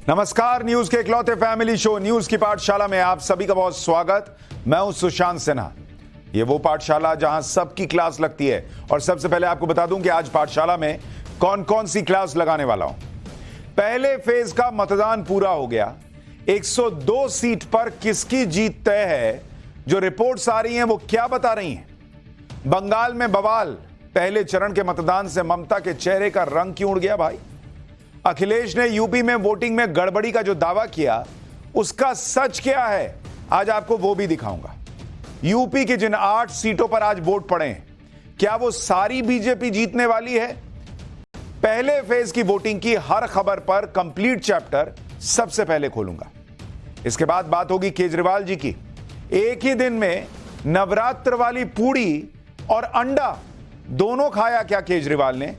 नमस्कार, न्यूज के इकलौते फैमिली शो न्यूज की पाठशाला में आप सभी का बहुत स्वागत। मैं हूं सुशांत सिन्हा। ये वो पाठशाला जहां सबकी क्लास लगती है। और सबसे पहले आपको बता दूं कि आज पाठशाला में कौन कौन सी क्लास लगाने वाला हूं। पहले फेज का मतदान पूरा हो गया। 102 सीट पर किसकी जीत तय है, जो रिपोर्ट्स आ रही हैं वो क्या बता रही हैं। बंगाल में बवाल, पहले चरण के मतदान से ममता के चेहरे का रंग क्यों उड़ गया भाई। अखिलेश ने यूपी में वोटिंग में गड़बड़ी का जो दावा किया उसका सच क्या है, आज आपको वो भी दिखाऊंगा। यूपी की जिन 8 सीटों पर आज वोट पड़े हैं, क्या वो सारी बीजेपी जीतने वाली है। पहले फेज की वोटिंग की हर खबर पर कंप्लीट चैप्टर सबसे पहले खोलूंगा। इसके बाद बात होगी केजरीवाल जी की। एक ही दिन में नवरात्र वाली पूड़ी और अंडा दोनों खाया क्या केजरीवाल ने।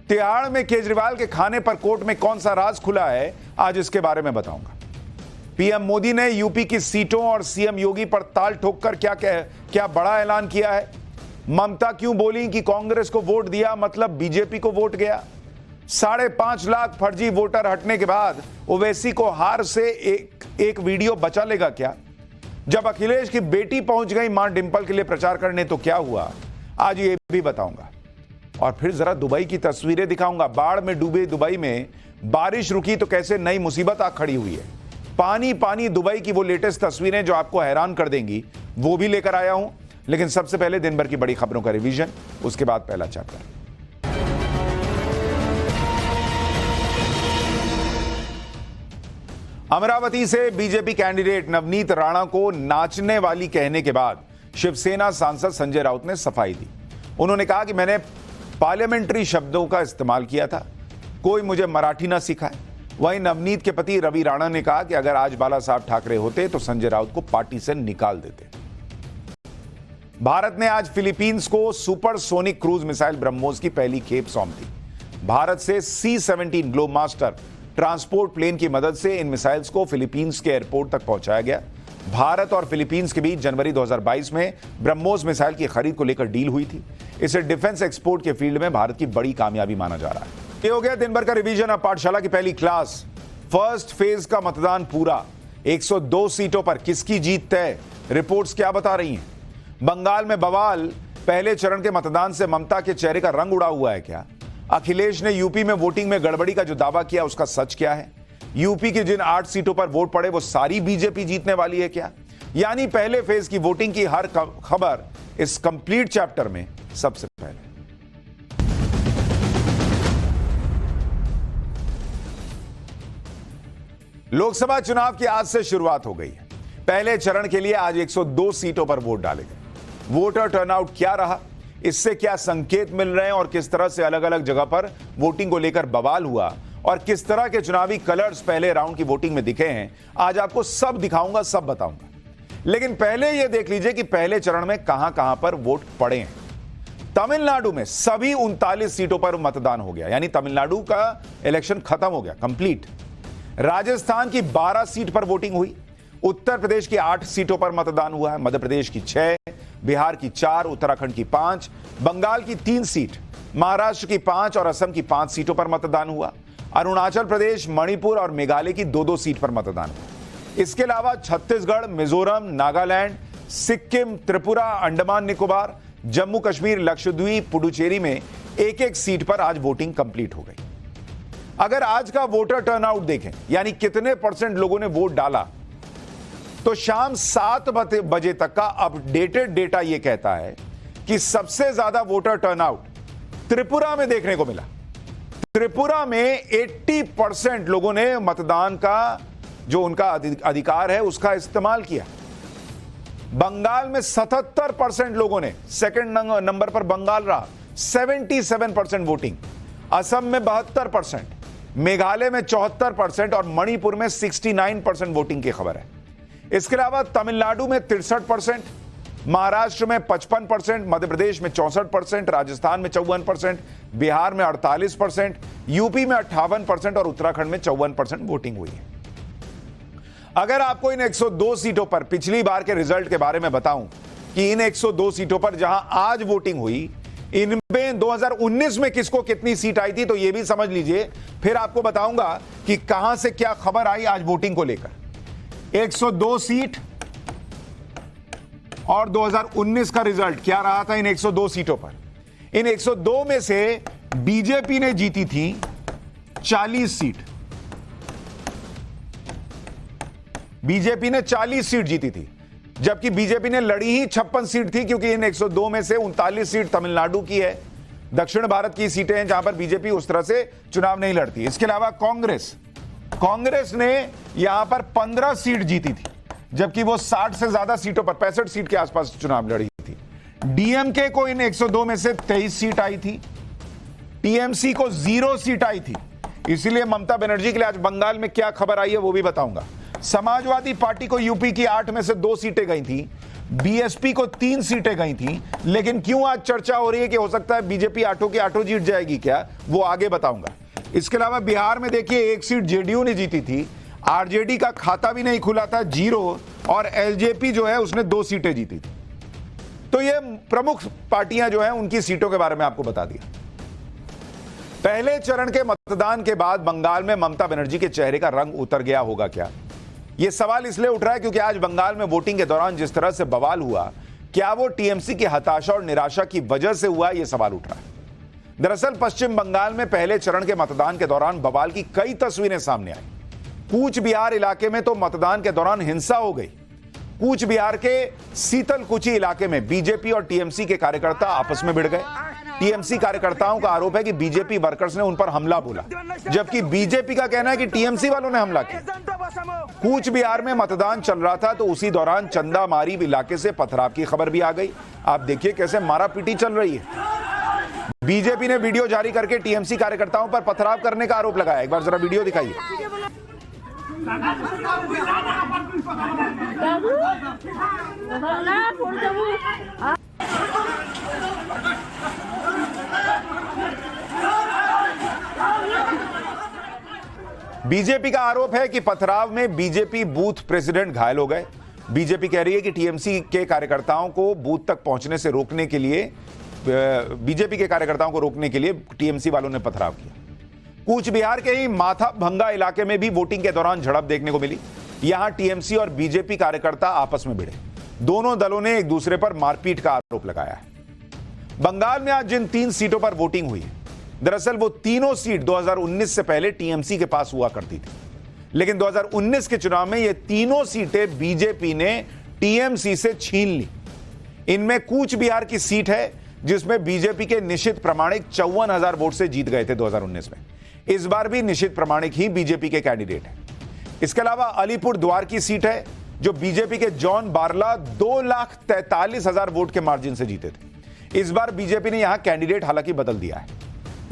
तिहाड़ में केजरीवाल के खाने पर कोर्ट में कौन सा राज खुला है, आज इसके बारे में बताऊंगा। पीएम मोदी ने यूपी की सीटों और सीएम योगी पर ताल ठोककर क्या बड़ा ऐलान किया है। ममता क्यों बोली कि कांग्रेस को वोट दिया मतलब बीजेपी को वोट गया। 5.5 लाख फर्जी वोटर हटने के बाद ओवैसी को हार से एक वीडियो बचा लेगा क्या। जब अखिलेश की बेटी पहुंच गई मां डिंपल के लिए प्रचार करने तो क्या हुआ, आज ये भी बताऊंगा। और फिर जरा दुबई की तस्वीरें दिखाऊंगा। बाढ़ में डूबे दुबई में बारिश रुकी तो कैसे नई मुसीबत आ खड़ी हुई है। पानी पानी दुबई की वो लेटेस्ट तस्वीरें जो आपको हैरान कर देंगी, वो भी लेकर आया हूं। लेकिन सबसे पहले दिन भर की बड़ी खबरों का रिवीजन, उसके बाद पहला चैप्टर। अमरावती से बीजेपी कैंडिडेट नवनीत राणा को नाचने वाली कहने के बाद शिवसेना सांसद संजय राउत ने सफाई दी। उन्होंने कहा कि मैंने पार्लियामेंट्री शब्दों का इस्तेमाल किया था, कोई मुझे मराठी ना सिखाए। वहीं नवनीत के पति रवि राणा ने कहा कि अगर आज बाला साहब ठाकरे होते तो संजय राउत को पार्टी से निकाल देते। भारत ने आज फिलीपींस को सुपरसोनिक क्रूज मिसाइल ब्रह्मोस की पहली खेप सौंप दी। भारत से C-17 ग्लोबमास्टर ट्रांसपोर्ट प्लेन की मदद से इन मिसाइल्स को फिलीपींस के एयरपोर्ट तक पहुंचाया गया। भारत और फिलीपींस के बीच जनवरी 2022 में ब्रह्मोस मिसाइल की खरीद को लेकर डील हुई थी। इसे डिफेंस एक्सपोर्ट के फील्ड में भारत की बड़ी कामयाबी माना जा रहा है। ये हो गया दिन भर का रिवीजन। अब पाठशाला की पहली क्लास। फर्स्ट फेज का मतदान पूरा। 102 सीटों पर किसकी जीत तय, रिपोर्ट्स क्या बता रही हैं। बंगाल में बवाल, पहले चरण के मतदान से ममता के चेहरे का रंग उड़ा हुआ है क्या। अखिलेश ने यूपी में वोटिंग में गड़बड़ी का जो दावा किया उसका सच क्या है। यूपी की जिन 8 सीटों पर वोट पड़े वो सारी बीजेपी जीतने वाली है क्या। यानी पहले फेज की वोटिंग की हर खबर इस कंप्लीट चैप्टर में सबसे पहले। लोकसभा चुनाव की आज से शुरुआत हो गई है। पहले चरण के लिए आज 102 सीटों पर वोट डाले गए। वोटर टर्नआउट क्या रहा, इससे क्या संकेत मिल रहे हैं और किस तरह से अलग अलग जगह पर वोटिंग को लेकर बवाल हुआ और किस तरह के चुनावी कलर्स पहले राउंड की वोटिंग में दिखे हैं, आज आपको सब दिखाऊंगा, सब बताऊंगा। लेकिन पहले यह देख लीजिए कि पहले चरण में कहां कहां पर वोट पड़े हैं। तमिलनाडु में सभी 39 सीटों पर मतदान हो गया, यानी तमिलनाडु का इलेक्शन खत्म हो गया, कंप्लीट। राजस्थान की 12 सीट पर वोटिंग हुई। उत्तर प्रदेश की 8 सीटों पर मतदान हुआ है। मध्य प्रदेश की 6, बिहार की 4, उत्तराखंड की 5, बंगाल की 3 सीट, महाराष्ट्र की 5 और असम की 5 सीटों पर मतदान हुआ। अरुणाचल प्रदेश, मणिपुर और मेघालय की 2-2 सीट पर मतदान हुआ। इसके अलावा छत्तीसगढ़, मिजोरम, नागालैंड, सिक्किम, त्रिपुरा, अंडमान निकोबार, जम्मू कश्मीर, लक्षद्वीप, पुडुचेरी में 1-1 सीट पर आज वोटिंग कंप्लीट हो गई। अगर आज का वोटर टर्नआउट देखें, यानी कितने % लोगों ने वोट डाला, तो शाम 7 बजे तक का अपडेटेड डेटा यह कहता है कि सबसे ज्यादा वोटर टर्नआउट त्रिपुरा में देखने को मिला। त्रिपुरा में 80% लोगों ने मतदान का जो उनका अधिकार है उसका इस्तेमाल किया। बंगाल में 77% लोगों ने, सेकंड नंबर पर बंगाल रहा, 77% वोटिंग। असम में 72%, मेघालय में 74% और मणिपुर में 69% वोटिंग की खबर है। इसके अलावा तमिलनाडु में 63%, महाराष्ट्र में 55%, मध्य प्रदेश में 64%, राजस्थान में 54%, बिहार में 48%, यूपी में 58% और उत्तराखंड में 54% वोटिंग हुई है। अगर आपको इन 102 सीटों पर पिछली बार के रिजल्ट के बारे में बताऊं कि इन 102 सीटों पर जहां आज वोटिंग हुई, इनमें 2019 में किसको कितनी सीट आई थी तो यह भी समझ लीजिए। फिर आपको बताऊंगा कि कहां से क्या खबर आई आज वोटिंग को लेकर। 102 सीट और 2019 का रिजल्ट क्या रहा था इन 102 सीटों पर। इन 102 में से बीजेपी ने जीती थी 40 सीट। बीजेपी ने 40 सीट जीती थी, जबकि बीजेपी ने लड़ी ही 56 सीट थी, क्योंकि इन 102 में से 39 सीट तमिलनाडु की है, दक्षिण भारत की सीटें हैं जहां पर बीजेपी उस तरह से चुनाव नहीं लड़ती। इसके अलावा कांग्रेस ने यहां पर 15 सीट जीती थी, जबकि वो 60 से ज्यादा सीटों पर 65 सीट के आसपास चुनाव लड़ी थी। डीएमके को इन 102 में से 23 सीट आई थी, टीएमसी को 0 सीट आई थी। इसीलिए ममता बनर्जी के लिए आज बंगाल में क्या खबर आई है वो भी बताऊंगा। समाजवादी पार्टी को यूपी की 8 में से 2 सीटें गई थी, बीएसपी को 3 सीटें गई थी, लेकिन क्यों आज चर्चा हो रही है कि हो सकता है बीजेपी 8 की 8 जीत जाएगी क्या, वो आगे बताऊंगा। इसके अलावा बिहार में देखिए 1 सीट जेडीयू ने जीती थी, आरजेडी का खाता भी नहीं खुला था 0, और एलजेपी जो है उसने 2 सीटें जीती थी। तो ये प्रमुख पार्टियां जो हैं उनकी सीटों के बारे में आपको बता दिया। पहले चरण के मतदान के बाद बंगाल में ममता बनर्जी के चेहरे का रंग उतर गया होगा क्या, यह सवाल इसलिए उठ रहा है क्योंकि आज बंगाल में वोटिंग के दौरान जिस तरह से बवाल हुआ, क्या वो टीएमसी की हताशा और निराशा की वजह से हुआ, यह सवाल उठ रहा है। दरअसल पश्चिम बंगाल में पहले चरण के मतदान के दौरान बवाल की कई तस्वीरें सामने आई। कूच बिहार इलाके में तो मतदान के दौरान हिंसा हो गई। कूच बिहार के सीतलकुची इलाके में बीजेपी और टीएमसी के कार्यकर्ता आपस में भिड़ गए। टीएमसी कार्यकर्ताओं का आरोप है कि बीजेपी वर्कर्स ने उन पर हमला बोला, जबकि बीजेपी का कहना है कि टीएमसी वालों ने हमला किया। कूच बिहार में मतदान चल रहा था तो उसी दौरान चंदामारी इलाके से पथराव की खबर भी आ गई। आप देखिए कैसे मारापीटी चल रही है। बीजेपी ने वीडियो जारी करके टीएमसी कार्यकर्ताओं पर पथराव करने का आरोप लगाया। एक बार जरा वीडियो दिखाइए। बीजेपी का आरोप है कि पथराव में बीजेपी बूथ प्रेसिडेंट घायल हो गए। बीजेपी कह रही है कि टीएमसी के कार्यकर्ताओं को बूथ तक पहुंचने से रोकने के लिए बीजेपी के कार्यकर्ताओं को रोकने के लिए टीएमसी वालों ने पथराव किया। कूच बिहार के ही माथा भंगा इलाके में भी वोटिंग के दौरान झड़प देखने को मिली। यहां टीएमसी और बीजेपी कार्यकर्ता आपस में भिड़े। दोनों दलों ने एक दूसरे पर मारपीट का आरोप लगाया है। बंगाल में आज जिन 3 सीटों पर वोटिंग हुई, दरअसल वो तीनों सीट 2019 से पहले टीएमसी के पास हुआ करती थी, लेकिन 2019 के चुनाव में ये तीनों सीटें बीजेपी ने टीएमसी से छीन ली। इनमें कूच बिहार की सीट है जिसमें बीजेपी के निशित प्रामाणिक 54,000 वोट से जीत गए थे 2019 में। इस बार भी निशित प्रामाणिक ही बीजेपी के कैंडिडेट हैं। इसके अलावा अलीपुर द्वार की सीट है जो बीजेपी के जॉन बारला 2,43,000 वोट के मार्जिन से जीते थे। इस बार बीजेपी ने यहां कैंडिडेट हालांकि बदल दिया है।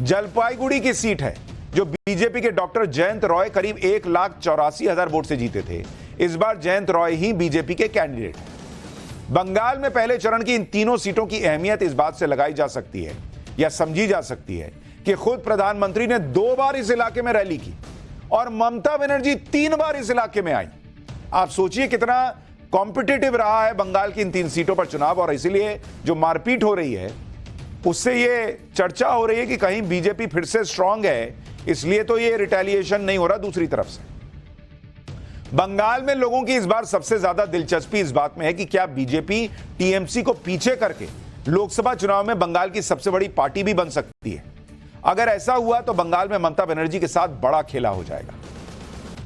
जलपाईगुड़ी की सीट है जो बीजेपी के डॉक्टर जयंत रॉय करीब 1,84,000 वोट से जीते थे। इस बार जयंत रॉय ही बीजेपी के कैंडिडेट हैं। बंगाल में पहले चरण की इन तीनों सीटों की अहमियत इस बात से लगाई जा सकती है या समझी जा सकती है कि खुद प्रधानमंत्री ने 2 बार इस इलाके में रैली की और ममता बनर्जी 3 बार इस इलाके में आई। आप सोचिए कितना कॉम्पिटिटिव रहा है बंगाल की इन 3 सीटों पर चुनाव, और इसीलिए जो मारपीट हो रही है उससे ये चर्चा हो रही है कि कहीं बीजेपी फिर से स्ट्रांग है, इसलिए तो ये रिटेलिएशन नहीं हो रहा दूसरी तरफ से। बंगाल में लोगों की इस बार सबसे ज्यादा दिलचस्पी इस बात में है कि क्या बीजेपी टीएमसी को पीछे करके लोकसभा चुनाव में बंगाल की सबसे बड़ी पार्टी भी बन सकती है। अगर ऐसा हुआ तो बंगाल में ममता बनर्जी के साथ बड़ा खेला हो जाएगा।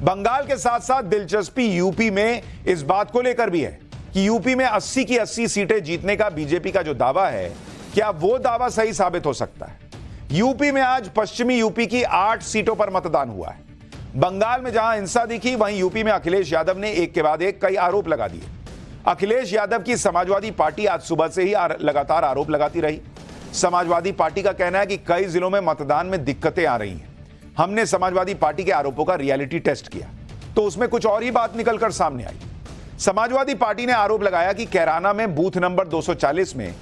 बंगाल के साथ साथ दिलचस्पी यूपी में इस बात को लेकर भी है कि यूपी में 80 की 80 सीटें जीतने का बीजेपी का जो दावा है, क्या वो दावा सही साबित हो सकता है। यूपी में आज पश्चिमी यूपी की 8 सीटों पर मतदान हुआ है। बंगाल में जहां हिंसा दिखी, वहीं यूपी में अखिलेश यादव ने एक के बाद एक कई आरोप लगा दिए। अखिलेश यादव की समाजवादी पार्टी आज सुबह से ही लगातार आरोप लगाती रही। समाजवादी पार्टी का कहना है कि कई जिलों में मतदान में दिक्कतें आ रही हैं। हमने समाजवादी पार्टी के आरोपों का रियलिटी टेस्ट किया तो उसमें कुछ और ही बात निकलकर सामने आई। समाजवादी पार्टी ने आरोप लगाया कि कैराना में बूथ नंबर 240 में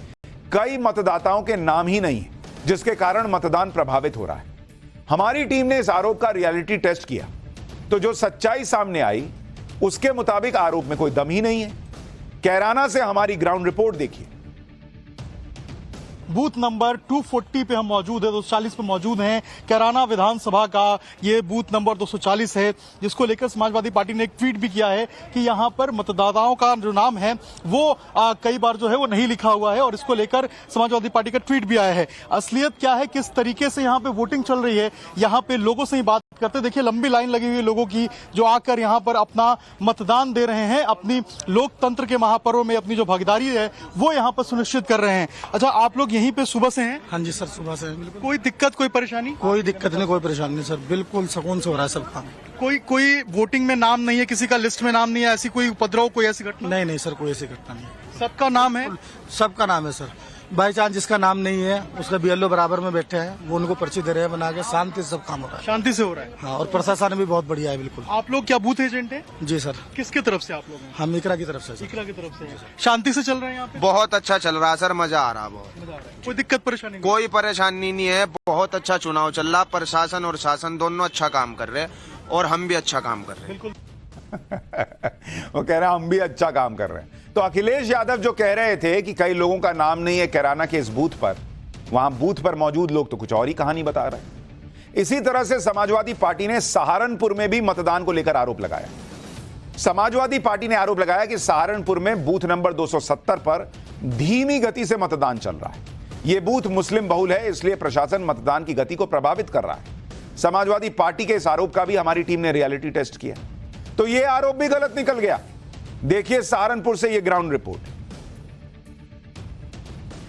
कई मतदाताओं के नाम ही नहीं है, जिसके कारण मतदान प्रभावित हो रहा है। हमारी टीम ने इस आरोप का रियलिटी टेस्ट किया तो जो सच्चाई सामने आई उसके मुताबिक आरोप में कोई दम ही नहीं है। कैराना से हमारी ग्राउंड रिपोर्ट देखिए। बूथ नंबर 240 पे हम मौजूद है, 240 पे मौजूद हैं। कैराना विधानसभा का ये बूथ नंबर 240 है, जिसको लेकर समाजवादी पार्टी ने एक ट्वीट भी किया है कि यहाँ पर मतदाताओं का जो नाम है वो कई बार जो है वो नहीं लिखा हुआ है, और इसको लेकर समाजवादी पार्टी का ट्वीट भी आया है। असलियत क्या है, किस तरीके से यहाँ पे वोटिंग चल रही है, यहाँ पे लोगों से ही बात करते। देखिए लंबी लाइन लगी हुई है लोगों की, जो आकर यहाँ पर अपना मतदान दे रहे हैं, अपनी लोकतंत्र के महापर्व में अपनी जो भागीदारी है वो यहाँ पर सुनिश्चित कर रहे हैं। अच्छा, आप लोग यहीं पे सुबह से हैं? हाँ जी सर, सुबह से बिल्कुल। कोई दिक्कत, कोई परेशानी? कोई दिक्कत नहीं, कोई परेशानी नहीं सर, बिल्कुल सुकून से हो रहा है सब काम। कोई वोटिंग में नाम नहीं है, किसी का लिस्ट में नाम नहीं है, ऐसी कोई उपद्रव, कोई ऐसी घटना? नहीं नहीं सर, कोई ऐसी घटना नहीं। सबका नाम है? सबका नाम है सर। बाई चांस जिसका नाम नहीं है उसका बीएलओ बराबर में बैठे हैं, वो उनको पर्ची दे रहे हैं बना के। शांति से सब काम हो रहा है। शांति से हो रहा है। हाँ, और प्रशासन भी बहुत बढ़िया है। बिल्कुल। आप लोग क्या बूथ एजेंट हैं? जी सर। किसकी तरफ से आप लोग हैं? हम इकरा की तरफ से। इकरा की तरफ से। शांति से चल रहे हैं यहाँ पे? बहुत अच्छा चल रहा है सर, मजा आ रहा है बहुत। कोई दिक्कत परेशानी? कोई परेशानी नहीं है, बहुत अच्छा चुनाव चल रहा। प्रशासन और शासन दोनों अच्छा काम कर रहे हैं और हम भी अच्छा काम कर रहे हैं। बिल्कुल। वो कह रहे हैं हम भी अच्छा काम कर रहे हैं। तो अखिलेश यादव जो कह रहे थे कि कई लोगों का नाम नहीं है कैराना के इस बूथ पर, वहां बूथ पर मौजूद लोग तो कुछ और ही कहानी बता रहे हैं। इसी तरह से समाजवादी पार्टी ने सहारनपुर में भी मतदान को लेकर आरोप लगाया। समाजवादी पार्टी ने आरोप लगाया कि सहारनपुर में बूथ नंबर 270 पर धीमी गति से मतदान चल रहा है। यह बूथ मुस्लिम बहुल है, इसलिए प्रशासन मतदान की गति को प्रभावित कर रहा है। समाजवादी पार्टी के इस आरोप का भी हमारी टीम ने रियलिटी टेस्ट किया, तो यह आरोप भी गलत निकल गया। देखिए सहारनपुर से यह ग्राउंड रिपोर्ट।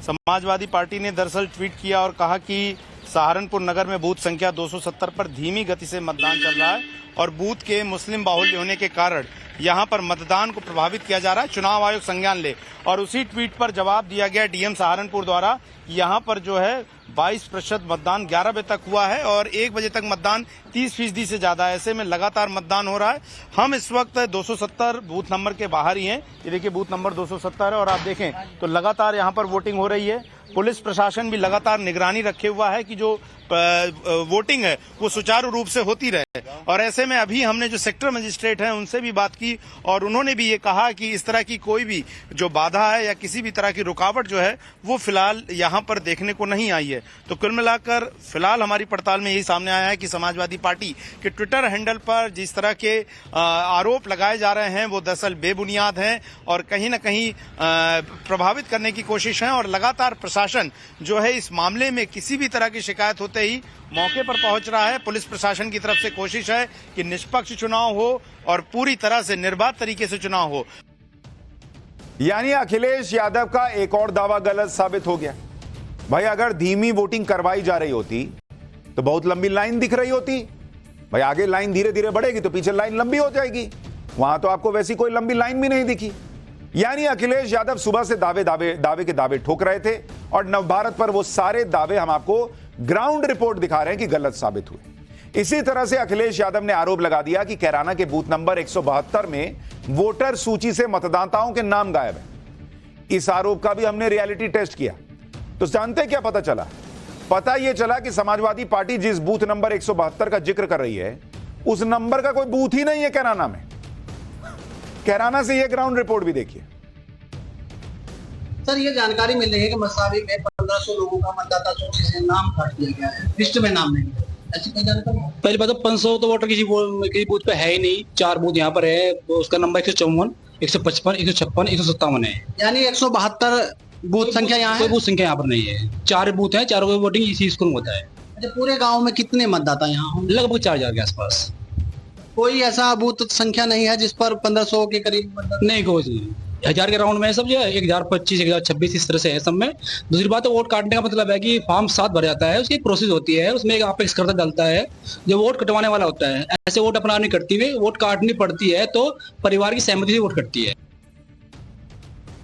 समाजवादी पार्टी ने दरअसल ट्वीट किया और कहा कि सहारनपुर नगर में बूथ संख्या 270 पर धीमी गति से मतदान चल रहा है और बूथ के मुस्लिम बाहुल्य होने के कारण यहां पर मतदान को प्रभावित किया जा रहा है, चुनाव आयोग संज्ञान ले। और उसी ट्वीट पर जवाब दिया गया डीएम सहारनपुर द्वारा, यहां पर जो है 22% मतदान 11 बजे तक हुआ है और 1 बजे तक मतदान 30% से ज्यादा है। ऐसे में लगातार मतदान हो रहा है। हम इस वक्त 270 बूथ नंबर के बाहर ही हैं। ये देखिए बूथ नंबर 270 है और आप देखें तो लगातार यहाँ पर वोटिंग हो रही है। पुलिस प्रशासन भी लगातार निगरानी रखे हुआ है कि जो वोटिंग है वो सुचारू रूप से होती रहे। और ऐसे में अभी हमने जो सेक्टर मजिस्ट्रेट हैं उनसे भी बात की और उन्होंने भी ये कहा कि इस तरह की कोई भी जो बाधा है या किसी भी तरह की रुकावट जो है वो फिलहाल यहाँ पर देखने को नहीं आई है। तो कुल मिलाकर फिलहाल हमारी पड़ताल में यही सामने आया है कि समाजवादी पार्टी के ट्विटर हैंडल पर जिस तरह के आरोप लगाए जा रहे हैं वो दरअसल बेबुनियाद हैं और कहीं न कहीं प्रभावित करने की कोशिश है। और लगातार प्रशासन जो है इस मामले में किसी भी तरह की शिकायत होते ही मौके पर पहुंच रहा है। पुलिस प्रशासन की तरफ से कोशिश है कि निष्पक्ष चुनाव हो और पूरी तरह से निर्बाध तरीके से चुनाव हो। यानी अखिलेश यादव का एक और दावा गलत साबित हो गया। भाई अगर धीमी वोटिंग करवाई जा रही होती तो बहुत लंबी लाइन दिख रही होती। भाई आगे लाइन धीरे धीरे बढ़ेगी तो पीछे लाइन लंबी हो जाएगी। वहां तो आपको वैसी कोई लंबी लाइन भी नहीं दिखी। यानी अखिलेश यादव सुबह से दावे के दावे ठोक रहे थे और नवभारत पर वो सारे दावे हम आपको ग्राउंड रिपोर्ट दिखा रहे हैं कि गलत साबित हुए। इसी तरह से अखिलेश यादव ने आरोप लगा दिया कि कैराना के बूथ नंबर 172 में वोटर सूची से मतदाताओं के नाम गायब है। इस आरोप का भी हमने रियलिटी टेस्ट किया। तो जानते क्या पता चला? पता यह चला कि समाजवादी पार्टी जिस बूथ नंबर 172 का जिक्र कर रही है उस नंबर का कोई बूथ ही नहीं है कैराना में। कैराना से यह ग्राउंड रिपोर्ट भी देखिए। सर ये जानकारी मिल रही है कि मसावी में 1500 लोगों का मतदाता सूची से नाम काट दिया गया है, लिस्ट में नाम नहीं है। ऐसी कोई जानकारी? पहली बात तो 500 तो वोटर किसी बूथ पे है ही नहीं। 4 बूथ यहाँ पर है, तो उसका नंबर 154, 155, 156, 157 है। यानी 172 बूथ संख्या यहाँ है। कोई बूथ संख्या यहाँ पर नहीं है। 4 बूथ है, चारों की वोटिंग इसी स्कूल में होता है। अच्छा, पूरे गाँव में कितने मतदाता यहाँ होंगे? लगभग 4000 के आसपास। कोई ऐसा बूथ संख्या नहीं है जिस पर 1500 के करीब? नहीं, कोई नहीं। 1000 के राउंड में सब जो है 1025, 1026 इस तरह से है सब में। दूसरी बात है वोट काटने का मतलब है कि फॉर्म 7 भर जाता है, उसकी एक प्रोसेस होती है, उसमें एक अपेक्स करता डालता है जो वोट कटवाने वाला होता है। ऐसे वोट अपना नहीं कटती हुई, वोट काटनी पड़ती है तो परिवार की सहमति से वोट कटती है।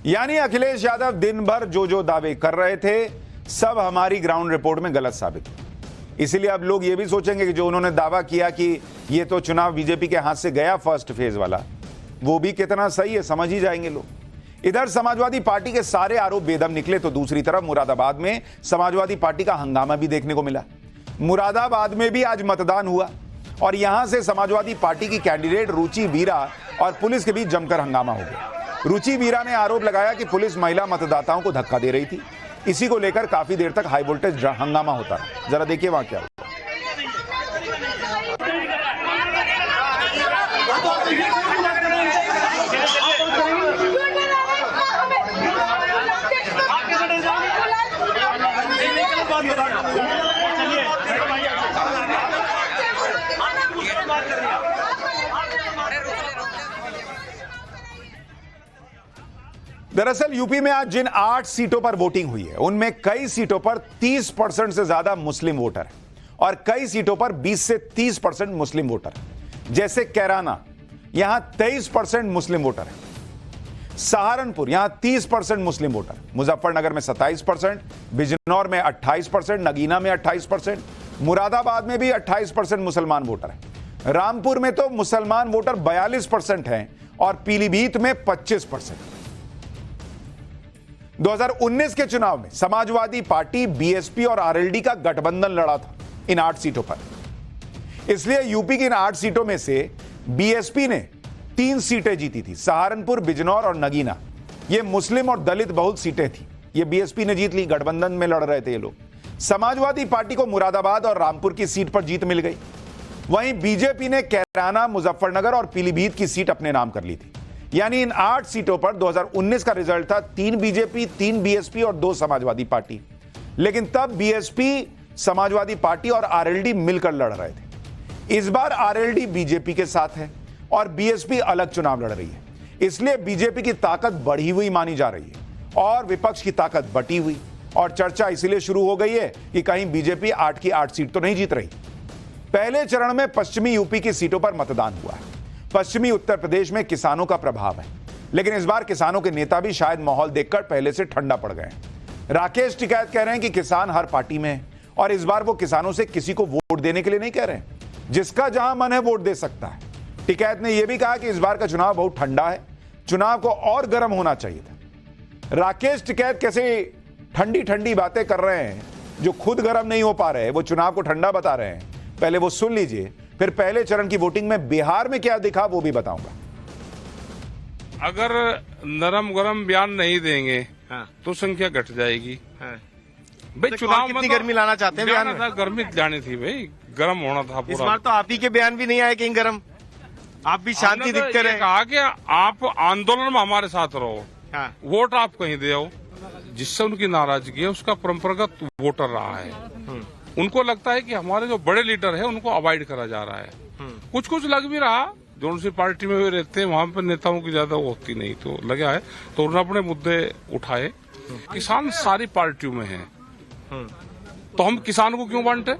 यानी अखिलेश यादव दिन भर जो दावे कर रहे थे सब हमारी ग्राउंड रिपोर्ट में गलत साबित हुए। इसीलिए अब लोग ये भी सोचेंगे कि जो उन्होंने दावा किया कि ये तो चुनाव बीजेपी के हाथ से गया फर्स्ट फेज वाला, वो भी कितना सही है समझ ही जाएंगे लोग। इधर समाजवादी पार्टी के सारे आरोप बेदम निकले तो दूसरी तरफ मुरादाबाद में समाजवादी पार्टी का हंगामा भी देखने को मिला। मुरादाबाद में भी आज मतदान हुआ और यहां से समाजवादी पार्टी की कैंडिडेट रुचि वीरा और पुलिस के बीच जमकर हंगामा हो गया। रुचि वीरा ने आरोप लगाया कि पुलिस महिला मतदाताओं को धक्का दे रही थी। इसी को लेकर काफी देर तक हाई वोल्टेज हंगामा होता रहा। जरा देखिए वहां क्या हुआ। दरअसल यूपी में आज जिन 8 सीटों पर वोटिंग हुई है उनमें कई सीटों पर 30% से ज्यादा मुस्लिम वोटर है और कई सीटों पर 20 से 30% मुस्लिम वोटर है। जैसे कैराना, यहां 23% मुस्लिम वोटर है। सहारनपुर, यहां 30% मुस्लिम वोटर। मुजफ्फरनगर में 27%, बिजनौर में 28%, नगीना में 28%, मुरादाबाद में भी 28% मुसलमान वोटर है। रामपुर में तो मुसलमान वोटर 42% हैं और पीलीभीत में 25%। 2019 के चुनाव में समाजवादी पार्टी, बीएसपी और आरएलडी का गठबंधन लड़ा था इन 8 सीटों पर। इसलिए यूपी की इन 8 सीटों में से बीएसपी ने 3 सीटें जीती थी, सहारनपुर, बिजनौर और नगीना। ये मुस्लिम और दलित बहुल सीटें थी, ये बीएसपी ने जीत ली। गठबंधन में लड़ रहे थे ये लोग। समाजवादी पार्टी को मुरादाबाद और रामपुर की सीट पर जीत मिल गई। वहीं बीजेपी ने कैराना, मुजफ्फरनगर और पीलीभीत की सीट अपने नाम कर ली थी। यानी इन 8 सीटों पर 2019 का रिजल्ट था 3 बीजेपी, 3 बीएसपी और 2 समाजवादी पार्टी। लेकिन तब बीएसपी, समाजवादी पार्टी और आरएलडी मिलकर लड़ रहे थे। इस बार आरएलडी बीजेपी के साथ है और बीएसपी अलग चुनाव लड़ रही है। इसलिए बीजेपी की ताकत बढ़ी हुई मानी जा रही है और विपक्ष की ताकत बटी हुई। और चर्चा इसलिए शुरू हो गई है कि कहीं बीजेपी 8 की 8 सीट तो नहीं जीत रही। पहले चरण में पश्चिमी यूपी की सीटों पर मतदान हुआ है। पश्चिमी उत्तर प्रदेश में किसानों का प्रभाव है, लेकिन इस बार किसानों के नेता भी शायद माहौल देखकर पहले से ठंडा पड़ गए। राकेश टिकैत कह रहे हैं कि किसान हर पार्टी में है और इस बार वो किसानों से किसी को वोट देने के लिए नहीं कह रहे हैं, जिसका जहां मन है वोट दे सकता है। टिकैत ने यह भी कहा कि इस बार का चुनाव बहुत ठंडा है, चुनाव को और गर्म होना चाहिए था। राकेश टिकैत कैसे ठंडी ठंडी बातें कर रहे हैं, जो खुद गर्म नहीं हो पा रहे, वो चुनाव को ठंडा बता रहे हैं। पहले वो सुन लीजिए, फिर पहले चरण की वोटिंग में बिहार में क्या दिखा वो भी बताऊंगा। अगर नरम गरम बयान नहीं देंगे तो संख्या घट जाएगी। भाई चुनाव में गर्मी लाना चाहते हैं बयान में? गर्मी जानी थी भाई, गर्म होना था पूरा। इस बार तो आप ही के बयान भी नहीं आए कहीं गर्म, आप भी शांति दिखते रहे। कहा कि आप आंदोलन में हमारे साथ रहो, वोट आप कहीं दे आओ। जिससे उनकी नाराजगी है उसका परंपरागत वोटर रहा है। उनको लगता है कि हमारे जो बड़े लीडर है उनको अवॉइड करा जा रहा है। कुछ कुछ लग भी रहा, जो उनसे पार्टी में वे रहते हैं वहां पर नेताओं की ज्यादा वो होती नहीं, तो लगा है तो उन्होंने अपने मुद्दे उठाए। किसान सारी पार्टियों में है, तो हम किसान को क्यों बांटे?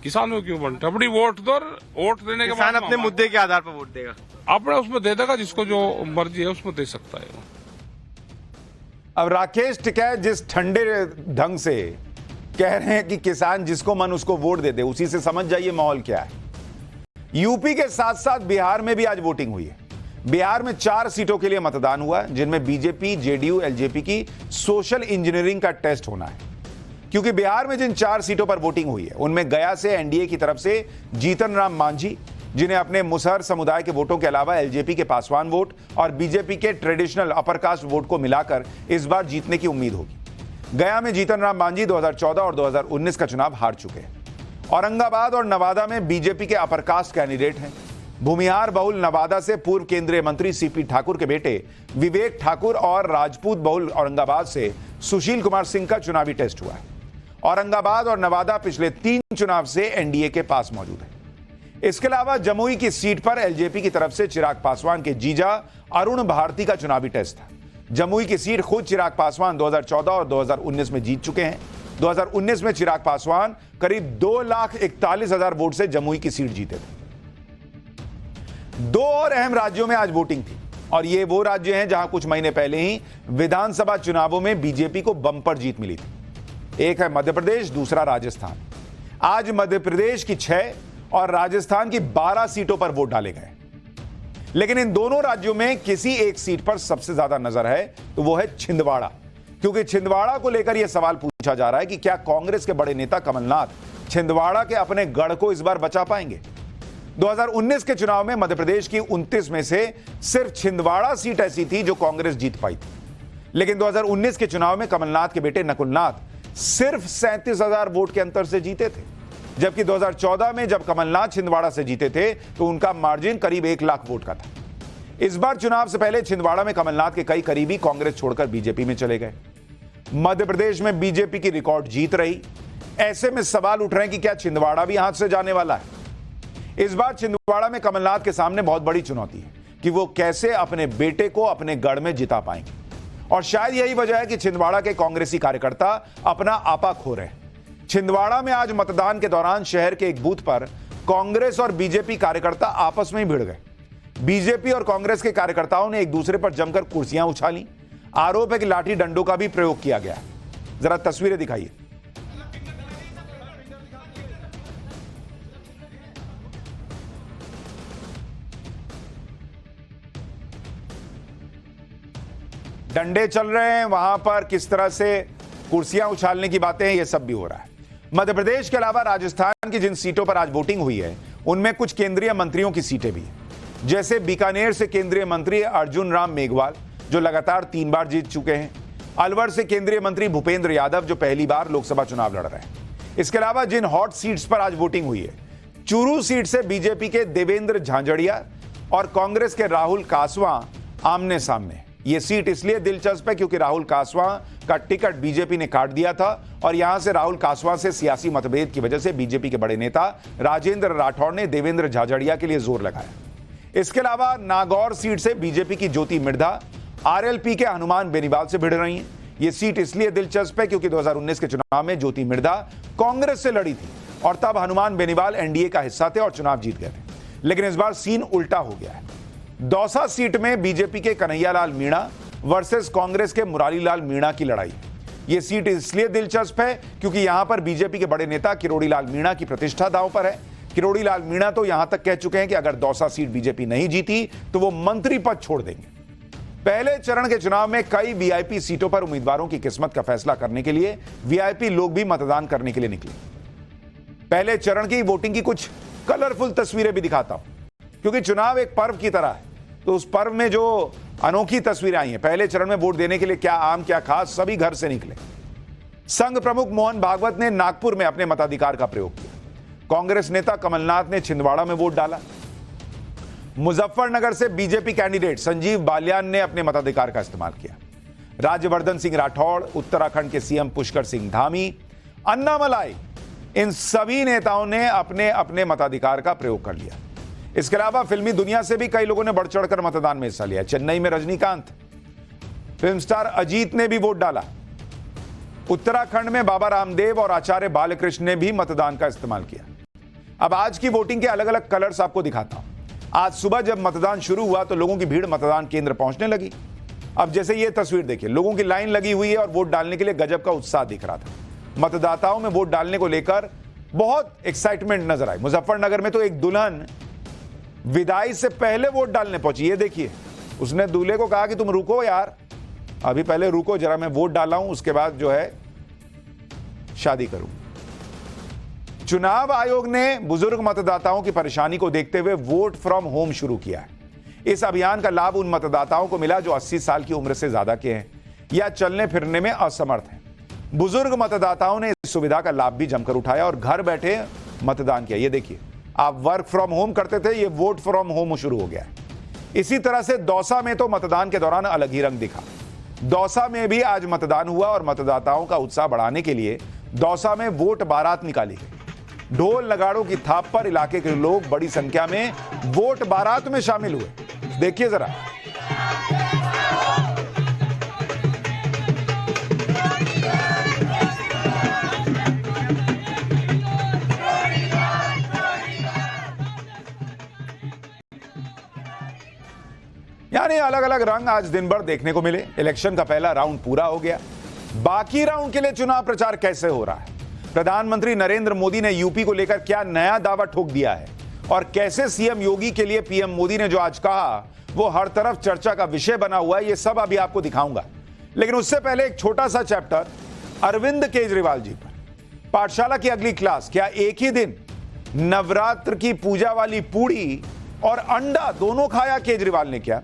किसान को क्यों बांटे? अपनी वोट दो, वोट देने के बाद अपने मुद्दे के आधार पर वोट देगा, अपने उसमें दे देगा, जिसको जो मर्जी है उसमें दे सकता है। अब राकेश टिकैत जिस ठंडे ढंग से कह रहे हैं कि किसान जिसको मन उसको वोट दे दे, उसी से समझ जाइए माहौल क्या है। यूपी के साथ साथ बिहार में भी आज वोटिंग हुई है। बिहार में 4 सीटों के लिए मतदान हुआ, जिनमें बीजेपी, जेडीयू, एलजेपी की सोशल इंजीनियरिंग का टेस्ट होना है। क्योंकि बिहार में जिन 4 सीटों पर वोटिंग हुई है उनमें गया से एनडीए की तरफ से जीतन राम मांझी, जिन्हें अपने मुसहर समुदाय के वोटों के अलावा एलजेपी के पासवान वोट और बीजेपी के ट्रेडिशनल अपर कास्ट वोट को मिलाकर इस बार जीतने की उम्मीद होगी। गया में जीतन राम मांझी 2014 और 2019 का चुनाव हार चुके हैं। औरंगाबाद और नवादा में बीजेपी के अपर कास्ट कैंडिडेट हैं। भूमिहार बहुल नवादा से पूर्व केंद्रीय मंत्री सीपी ठाकुर के बेटे विवेक ठाकुर और राजपूत बहुल औरंगाबाद से सुशील कुमार सिंह का चुनावी टेस्ट हुआ है। औरंगाबाद और नवादा पिछले 3 चुनाव से एनडीए के पास मौजूद है। इसके अलावा जमुई की सीट पर एलजेपी की तरफ से चिराग पासवान के जीजा अरुण भारती का चुनावी टेस्ट था। जमुई की सीट खुद चिराग पासवान 2014 और 2019 में जीत चुके हैं। 2019 में चिराग पासवान करीब 2,41,000 वोट से जमुई की सीट जीते थे। 2 और अहम राज्यों में आज वोटिंग थी और ये वो राज्य हैं जहां कुछ महीने पहले ही विधानसभा चुनावों में बीजेपी को बंपर जीत मिली थी। एक है मध्य प्रदेश, दूसरा राजस्थान। आज मध्य प्रदेश की 6 और राजस्थान की 12 सीटों पर वोट डाले गए। लेकिन इन दोनों राज्यों में किसी एक सीट पर सबसे ज्यादा नजर है तो वो है छिंदवाड़ा, क्योंकि छिंदवाड़ा को लेकर यह सवाल पूछा जा रहा है कि क्या कांग्रेस के बड़े नेता कमलनाथ छिंदवाड़ा के अपने गढ़ को इस बार बचा पाएंगे। 2019 के चुनाव में मध्य प्रदेश की 29 में से सिर्फ छिंदवाड़ा सीट ऐसी थी जो कांग्रेस जीत पाई थी। लेकिन 2019 के चुनाव में कमलनाथ के बेटे नकुलनाथ सिर्फ 37,000 वोट के अंतर से जीते थे, जबकि 2014 में जब कमलनाथ छिंदवाड़ा से जीते थे तो उनका मार्जिन करीब 1 लाख वोट का था। इस बार चुनाव से पहले छिंदवाड़ा में कमलनाथ के कई करीबी कांग्रेस छोड़कर बीजेपी में चले गए। मध्य प्रदेश में बीजेपी की रिकॉर्ड जीत रही। ऐसे में सवाल उठ रहे हैं कि क्या छिंदवाड़ा भी हाथ से जाने वाला है। इस बार छिंदवाड़ा में कमलनाथ के सामने बहुत बड़ी चुनौती है कि वो कैसे अपने बेटे को अपने गढ़ में जिता पाएंगे, और शायद यही वजह है कि छिंदवाड़ा के कांग्रेसी कार्यकर्ता अपना आपा खो रहे हैं। छिंदवाड़ा में आज मतदान के दौरान शहर के एक बूथ पर कांग्रेस और बीजेपी कार्यकर्ता आपस में ही भिड़ गए। बीजेपी और कांग्रेस के कार्यकर्ताओं ने एक दूसरे पर जमकर कुर्सियां उछाली। आरोप है कि लाठी डंडों का भी प्रयोग किया गया। जरा तस्वीरें दिखाइए। डंडे चल रहे हैं, वहां पर किस तरह से कुर्सियां उछालने की बातें हैं, यह सब भी हो रहा है। मध्य प्रदेश के अलावा राजस्थान की जिन सीटों पर आज वोटिंग हुई है उनमें कुछ केंद्रीय मंत्रियों की सीटें भी हैं, जैसे बीकानेर से केंद्रीय मंत्री अर्जुन राम मेघवाल जो लगातार 3 बार जीत चुके हैं। अलवर से केंद्रीय मंत्री भूपेंद्र यादव जो पहली बार लोकसभा चुनाव लड़ रहे हैं। इसके अलावा जिन हॉट सीट्स पर आज वोटिंग हुई है, चूरू सीट से बीजेपी के देवेंद्र झांझड़िया और कांग्रेस के राहुल कासवां आमने सामने। यह सीट इसलिए दिलचस्प है क्योंकि राहुल कासवां का टिकट बीजेपी ने काट दिया था और यहां से राहुल कासवां से सियासी मतभेद की वजह से बीजेपी के बड़े नेता राजेंद्र राठौड़ ने देवेंद्र झाझड़िया के लिए जोर लगाया। इसके अलावा नागौर सीट से बीजेपी की ज्योति मिर्धा आरएलपी के हनुमान बेनीवाल से भिड़ रही हैं। यह सीट इसलिए दिलचस्प है क्योंकि 2019 के चुनाव में ज्योति मिर्धा कांग्रेस से लड़ी थी और तब हनुमान बेनीवाल एनडीए का हिस्सा थे और चुनाव जीत गए थे। लेकिन इस बार सीन उल्टा हो गया है। दौसा सीट में बीजेपी के कन्हैयालाल मीणा वर्सेस कांग्रेस के मुरारीलाल मीणा की लड़ाई। यह सीट इसलिए दिलचस्प है क्योंकि यहां पर बीजेपी के बड़े नेता किरोड़ीलाल मीणा की प्रतिष्ठा दांव पर है। किरोड़ीलाल मीणा तो यहां तक कह चुके हैं कि अगर दौसा सीट बीजेपी नहीं जीती तो वो मंत्री पद छोड़ देंगे। पहले चरण के चुनाव में कई वीआईपी सीटों पर उम्मीदवारों की किस्मत का फैसला करने के लिए वीआईपी लोग भी मतदान करने के लिए निकले। पहले चरण की वोटिंग की कुछ कलरफुल तस्वीरें भी दिखाता हूं क्योंकि चुनाव एक पर्व की तरह है, तो उस पर्व में जो अनोखी तस्वीरें आई हैं, पहले चरण में वोट देने के लिए क्या आम क्या खास, सभी घर से निकले। संघ प्रमुख मोहन भागवत ने नागपुर में अपने मताधिकार का प्रयोग किया। कांग्रेस नेता कमलनाथ ने छिंदवाड़ा में वोट डाला। मुजफ्फरनगर से बीजेपी कैंडिडेट संजीव बालियान ने अपने मताधिकार का इस्तेमाल किया। राज्यवर्धन सिंह राठौड़, उत्तराखंड के सीएम पुष्कर सिंह धामी, अन्नामलाई, इन सभी नेताओं ने अपने अपने मताधिकार का प्रयोग कर लिया। इसके अलावा फिल्मी दुनिया से भी कई लोगों ने बढ़ चढ़कर मतदान में हिस्सा लिया। चेन्नई में रजनीकांत, फिल्म स्टार अजीत ने भी वोट डाला। उत्तराखंड में बाबा रामदेव और आचार्य बालकृष्ण ने भी मतदान का इस्तेमाल किया। अब आज की वोटिंग के अलग अलग कलर्स आपको दिखाता हूं। आज सुबह जब मतदान शुरू हुआ तो लोगों की भीड़ मतदान केंद्र पहुंचने लगी। अब जैसे ये तस्वीर देखिए, लोगों की लाइन लगी हुई है और वोट डालने के लिए गजब का उत्साह दिख रहा था। मतदाताओं में वोट डालने को लेकर बहुत एक्साइटमेंट नजर आई। मुजफ्फरनगर में तो एक दुल्हन विदाई से पहले वोट डालने पहुंची। ये देखिए, उसने दूल्हे को कहा कि तुम रुको यार, अभी पहले रुको जरा, मैं वोट डाला हूं, उसके बाद जो है शादी करूं। चुनाव आयोग ने बुजुर्ग मतदाताओं की परेशानी को देखते हुए वोट फ्रॉम होम शुरू किया है। इस अभियान का लाभ उन मतदाताओं को मिला जो 80 साल की उम्र से ज्यादा के हैं या चलने फिरने में असमर्थ हैं। बुजुर्ग मतदाताओं ने इस सुविधा का लाभ भी जमकर उठाया और घर बैठे मतदान किया। ये देखिए, आप वर्क फ्रॉम होम करते थे, ये वोट फ्रॉम होम शुरू हो गया है। इसी तरह से दौसा में तो मतदान के दौरान अलग ही रंग दिखा। दौसा में भी आज मतदान हुआ और मतदाताओं का उत्साह बढ़ाने के लिए दौसा में वोट बारात निकाली गई। ढोल नगाड़ों की थाप पर इलाके के लोग बड़ी संख्या में वोट बारात में शामिल हुए। देखिए जरा, यानी अलग अलग रंग आज दिन भर देखने को मिले। इलेक्शन का पहला राउंड पूरा हो गया। बाकी राउंड के लिए चुनाव प्रचार कैसे हो रहा है, प्रधानमंत्री नरेंद्र मोदी ने यूपी को लेकर क्या नया दावा ठोक दिया है और कैसे सीएम योगी के लिए पीएम मोदी ने जो आज कहा वो हर तरफ चर्चा का विषय बना हुआ है, ये सब अभी आपको दिखाऊंगा। लेकिन उससे पहले एक छोटा सा चैप्टर अरविंद केजरीवाल जी पर। पाठशाला की अगली क्लास, क्या एक ही दिन नवरात्र की पूजा वाली पूड़ी और अंडा दोनों खाया केजरीवाल ने क्या?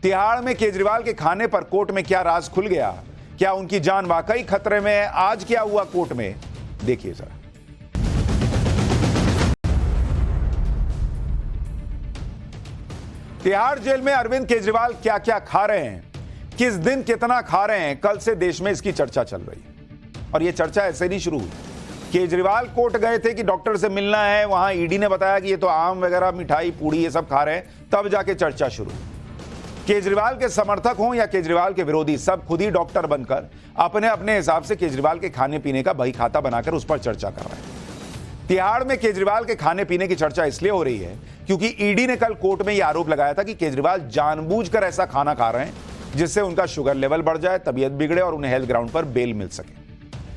तिहाड़ में केजरीवाल के खाने पर कोर्ट में क्या राज खुल गया? क्या उनकी जान वाकई खतरे में है? आज क्या हुआ कोर्ट में, देखिए जरा। तिहाड़ जेल में अरविंद केजरीवाल क्या क्या खा रहे हैं, किस दिन कितना खा रहे हैं, कल से देश में इसकी चर्चा चल रही है। और यह चर्चा ऐसे नहीं शुरू हुई। केजरीवाल कोर्ट गए थे कि डॉक्टर से मिलना है, वहां ईडी ने बताया कि ये तो आम वगैरह मिठाई पूड़ी ये सब खा रहे हैं, तब जाके चर्चा शुरू। केजरीवाल के समर्थक हों या केजरीवाल के विरोधी, सब खुद ही डॉक्टर बनकर अपने अपने हिसाब से केजरीवाल के खाने पीने का बही खाता बनाकर उस पर चर्चा कर रहे हैं। तिहाड़ में केजरीवाल के खाने पीने की चर्चा इसलिए हो रही है क्योंकि ईडी ने कल कोर्ट में यह आरोप लगाया था कि केजरीवाल जानबूझकर ऐसा खाना खा रहे हैं जिससे उनका शुगर लेवल बढ़ जाए, तबीयत बिगड़े और उन्हें हेल्थ ग्राउंड पर बेल मिल सके।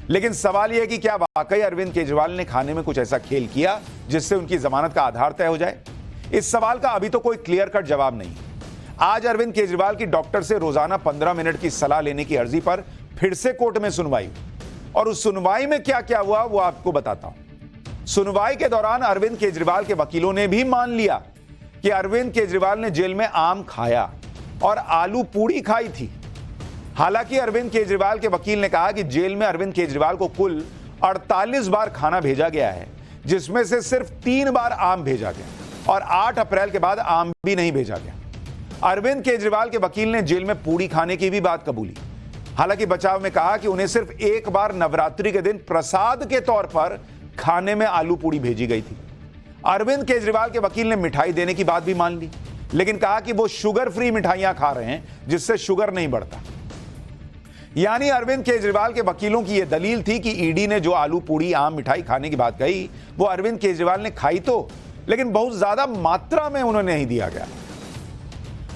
लेकिन सवाल यह है कि क्या वाकई अरविंद केजरीवाल ने खाने में कुछ ऐसा खेल किया जिससे उनकी जमानत का आधार तय हो जाए? इस सवाल का अभी तो कोई क्लियर कट जवाब नहीं। आज अरविंद केजरीवाल की डॉक्टर से रोजाना 15 मिनट की सलाह लेने की अर्जी पर फिर से कोर्ट में सुनवाई, और उस सुनवाई में क्या क्या हुआ वो आपको बताता हूं। सुनवाई के दौरान अरविंद केजरीवाल के वकीलों ने भी मान लिया कि अरविंद केजरीवाल ने जेल में आम खाया और आलू पूड़ी खाई थी। हालांकि अरविंद केजरीवाल के वकील ने कहा कि जेल में अरविंद केजरीवाल को कुल 48 बार खाना भेजा गया है, जिसमें से सिर्फ 3 बार आम भेजा गया और 8 अप्रैल के बाद आम भी नहीं भेजा गया। अरविंद केजरीवाल के वकील ने जेल में पूड़ी खाने की भी बात कबूली। हालांकि बचाव में कहा कि उन्हें सिर्फ एक बार नवरात्रि के दिन प्रसाद के तौर पर खाने में आलू पूड़ी भेजी गई थी। अरविंद केजरीवाल के वकील ने मिठाई देने की बात भी मान ली, लेकिन कहा कि वो शुगर फ्री मिठाइयां खा रहे हैं जिससे शुगर नहीं बढ़ता। यानी अरविंद केजरीवाल के वकीलों की यह दलील थी कि ईडी ने जो आलू पूड़ी आम मिठाई खाने की बात कही वो अरविंद केजरीवाल ने खाई तो, लेकिन बहुत ज्यादा मात्रा में उन्हें नहीं दिया गया।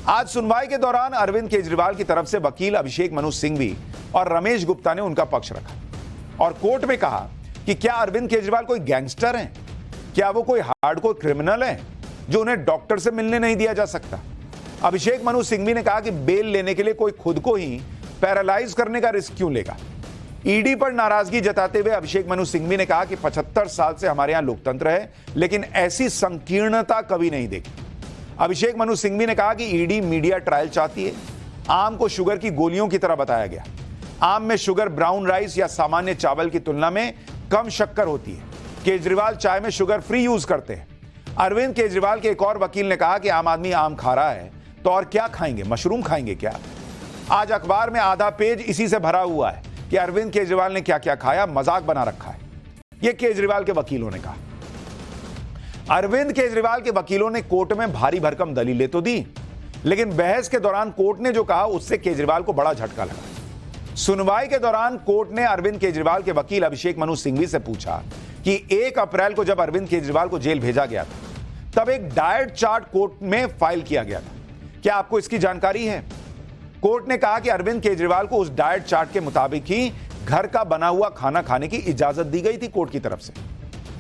आज सुनवाई के दौरान अरविंद केजरीवाल की तरफ से वकील अभिषेक मनु सिंघवी और रमेश गुप्ता ने उनका पक्ष रखा और कोर्ट में कहा कि क्या अरविंद केजरीवाल कोई गैंगस्टर हैं? क्या वो कोई हार्डकोर क्रिमिनल हैं जो उन्हें डॉक्टर से मिलने नहीं दिया जा सकता? अभिषेक मनु सिंघवी ने कहा कि बेल लेने के लिए कोई खुद को ही पैरालाइज करने का रिस्क क्यों लेगा? ईडी पर नाराजगी जताते हुए अभिषेक मनु सिंघवी ने कहा कि 75 साल से हमारे यहां लोकतंत्र है, लेकिन ऐसी संकीर्णता कभी नहीं देखी। अभिषेक मनु सिंघवी ने कहा कि ईडी मीडिया ट्रायल चाहती है। आम को शुगर की गोलियों की तरह बताया गया। आम में शुगर ब्राउन राइस या सामान्य चावल की तुलना में कम शक्कर होती है। केजरीवाल चाय में शुगर फ्री यूज करते हैं। अरविंद केजरीवाल के एक और वकील ने कहा कि आम आदमी आम खा रहा है तो और क्या खाएंगे, मशरूम खाएंगे क्या? आज अखबार में आधा पेज इसी से भरा हुआ है कि अरविंद केजरीवाल ने क्या क्या खाया, मजाक बना रखा है। यह केजरीवाल के वकीलों ने कहा। अरविंद केजरीवाल के वकीलों ने कोर्ट में भारी भरकम दलीलें तो दी, लेकिन बहस के दौरान कोर्ट ने जो कहा उससे केजरीवाल को बड़ा झटका लगा। सुनवाई के दौरान कोर्ट ने अरविंद केजरीवाल के वकील अभिषेक मनु सिंघवी से पूछा कि 1 अप्रैल को जब अरविंद केजरीवाल को जेल भेजा गया था तब एक डाइट चार्ट कोर्ट में फाइल किया गया था, क्या आपको इसकी जानकारी है? कोर्ट ने कहा कि अरविंद केजरीवाल को उस डाइट चार्ट के मुताबिक ही घर का बना हुआ खाना खाने की इजाजत दी गई थी कोर्ट की तरफ से,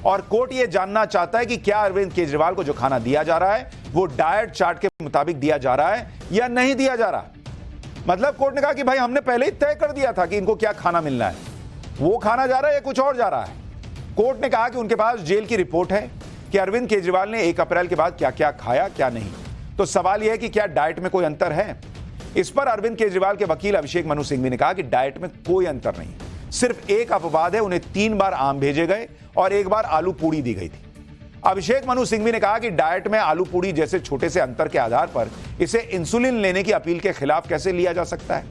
और कोर्ट यह जानना चाहता है कि क्या अरविंद केजरीवाल को जो खाना दिया जा रहा है वो डाइट चार्ट के मुताबिक दिया जा रहा है या नहीं दिया जा रहा। मतलब कोर्ट ने कहा कि भाई हमने पहले ही तय कर दिया था कि इनको क्या खाना मिलना है, वो खाना जा रहा है या कुछ और जा रहा है। कोर्ट ने कहा कि उनके पास जेल की रिपोर्ट है कि अरविंद केजरीवाल ने 1 अप्रैल के बाद क्या क्या खाया क्या नहीं। तो सवाल यह है कि क्या डाइट में कोई अंतर है? इस पर अरविंद केजरीवाल के वकील अभिषेक मनु सिंघवी ने कहा कि डाइट में कोई अंतर नहीं, सिर्फ एक अपवाद है, उन्हें 3 बार आम भेजे गए और 1 बार आलू पूड़ी दी गई थी। अभिषेक मनु सिंघवी ने कहा कि डाइट में आलू पूड़ी जैसे छोटे से अंतर के आधार पर इसे इंसुलिन लेने की अपील के खिलाफ कैसे लिया जा सकता है।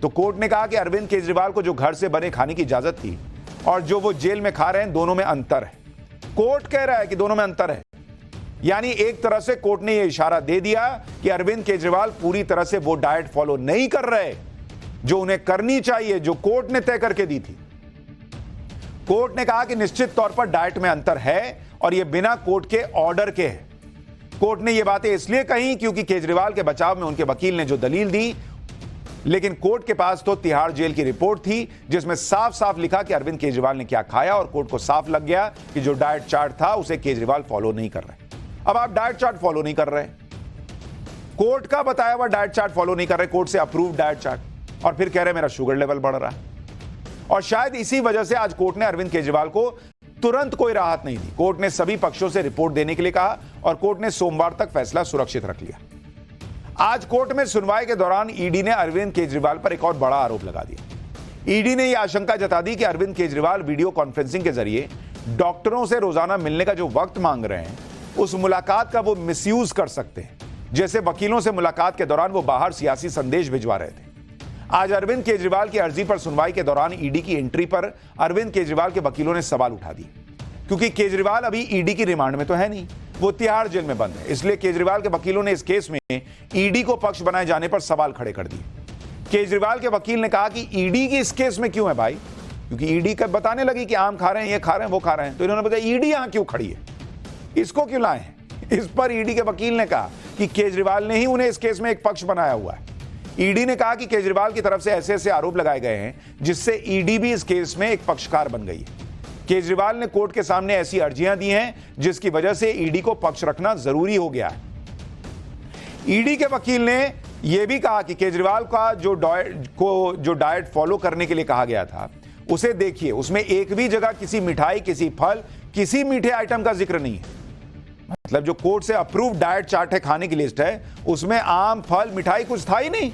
तो कोर्ट ने कहा कि अरविंद केजरीवाल को जो घर से बने खाने की इजाजत थी और जो वो जेल में खा रहे हैं दोनों में अंतर है। कोर्ट कह रहा है कि दोनों में अंतर है, यानी एक तरह से कोर्ट ने यह इशारा दे दिया कि अरविंद केजरीवाल पूरी तरह से वो डाइट फॉलो नहीं कर रहे जो उन्हें करनी चाहिए, जो कोर्ट ने तय करके दी थी। कोर्ट ने कहा कि निश्चित तौर पर डाइट में अंतर है और यह बिना कोर्ट के ऑर्डर के है। कोर्ट ने यह बातें इसलिए कही क्योंकि केजरीवाल के बचाव में उनके वकील ने जो दलील दी, लेकिन कोर्ट के पास तो तिहाड़ जेल की रिपोर्ट थी जिसमें साफ साफ लिखा कि अरविंद केजरीवाल ने क्या खाया, और कोर्ट को साफ लग गया कि जो डाइट चार्ट था उसे केजरीवाल फॉलो नहीं कर रहे। अब आप डाइट चार्ट फॉलो नहीं कर रहे, कोर्ट का बताया हुआ डाइट चार्ट फॉलो नहीं कर रहे, कोर्ट से अप्रूव डाइट चार्ट, और फिर कह रहे मेरा शुगर लेवल बढ़ रहा है। और शायद इसी वजह से आज कोर्ट ने अरविंद केजरीवाल को तुरंत कोई राहत नहीं दी। कोर्ट ने सभी पक्षों से रिपोर्ट देने के लिए कहा और कोर्ट ने सोमवार तक फैसला सुरक्षित रख लिया। आज कोर्ट में सुनवाई के दौरान ईडी ने अरविंद केजरीवाल पर एक और बड़ा आरोप लगा दिया। ईडी ने यह आशंका जता दी कि अरविंद केजरीवाल वीडियो कॉन्फ्रेंसिंग के जरिए डॉक्टरों से रोजाना मिलने का जो वक्त मांग रहे हैं, उस मुलाकात का वो मिसयूज कर सकते हैं। जैसे वकीलों से मुलाकात के दौरान वो बाहर सियासी संदेश भिजवा रहे थे। आज अरविंद केजरीवाल की अर्जी पर सुनवाई के दौरान ईडी की एंट्री पर अरविंद केजरीवाल के वकीलों ने सवाल उठा दिए, क्योंकि केजरीवाल अभी ईडी की रिमांड में तो है नहीं, वो तिहाड़ जेल में बंद है। इसलिए केजरीवाल के वकीलों ने इस केस में ईडी को पक्ष बनाए जाने पर सवाल खड़े कर दिए। केजरीवाल के वकील ने कहा कि ईडी की इस केस में क्यों है भाई, क्योंकि ईडी का बताने लगी कि आम खा रहे हैं, ये खा रहे हैं, वो खा रहे हैं, तो इन्होंने बताया ईडी यहां क्यों खड़ी है, इसको क्यों लाए हैं। इस पर ईडी के वकील ने कहा कि केजरीवाल ने ही उन्हें इस केस में एक पक्ष बनाया हुआ है। ईडी ने कहा कि केजरीवाल की तरफ से ऐसे ऐसे आरोप लगाए गए हैं जिससे ईडी भी इस केस में एक पक्षकार बन गई है। केजरीवाल ने कोर्ट के सामने ऐसी अर्जियां दी हैं जिसकी वजह से ईडी को पक्ष रखना जरूरी हो गया है। ईडी के वकील ने यह भी कहा कि केजरीवाल का जो डाइट फॉलो करने के लिए कहा गया था, उसे देखिए, उसमें एक भी जगह किसी मिठाई, किसी फल, किसी मीठे आइटम का जिक्र नहीं है। मतलब जो कोर्ट से अप्रूव्ड डाइट चार्ट है, खाने की लिस्ट है, उसमें आम, फल, मिठाई कुछ था ही नहीं।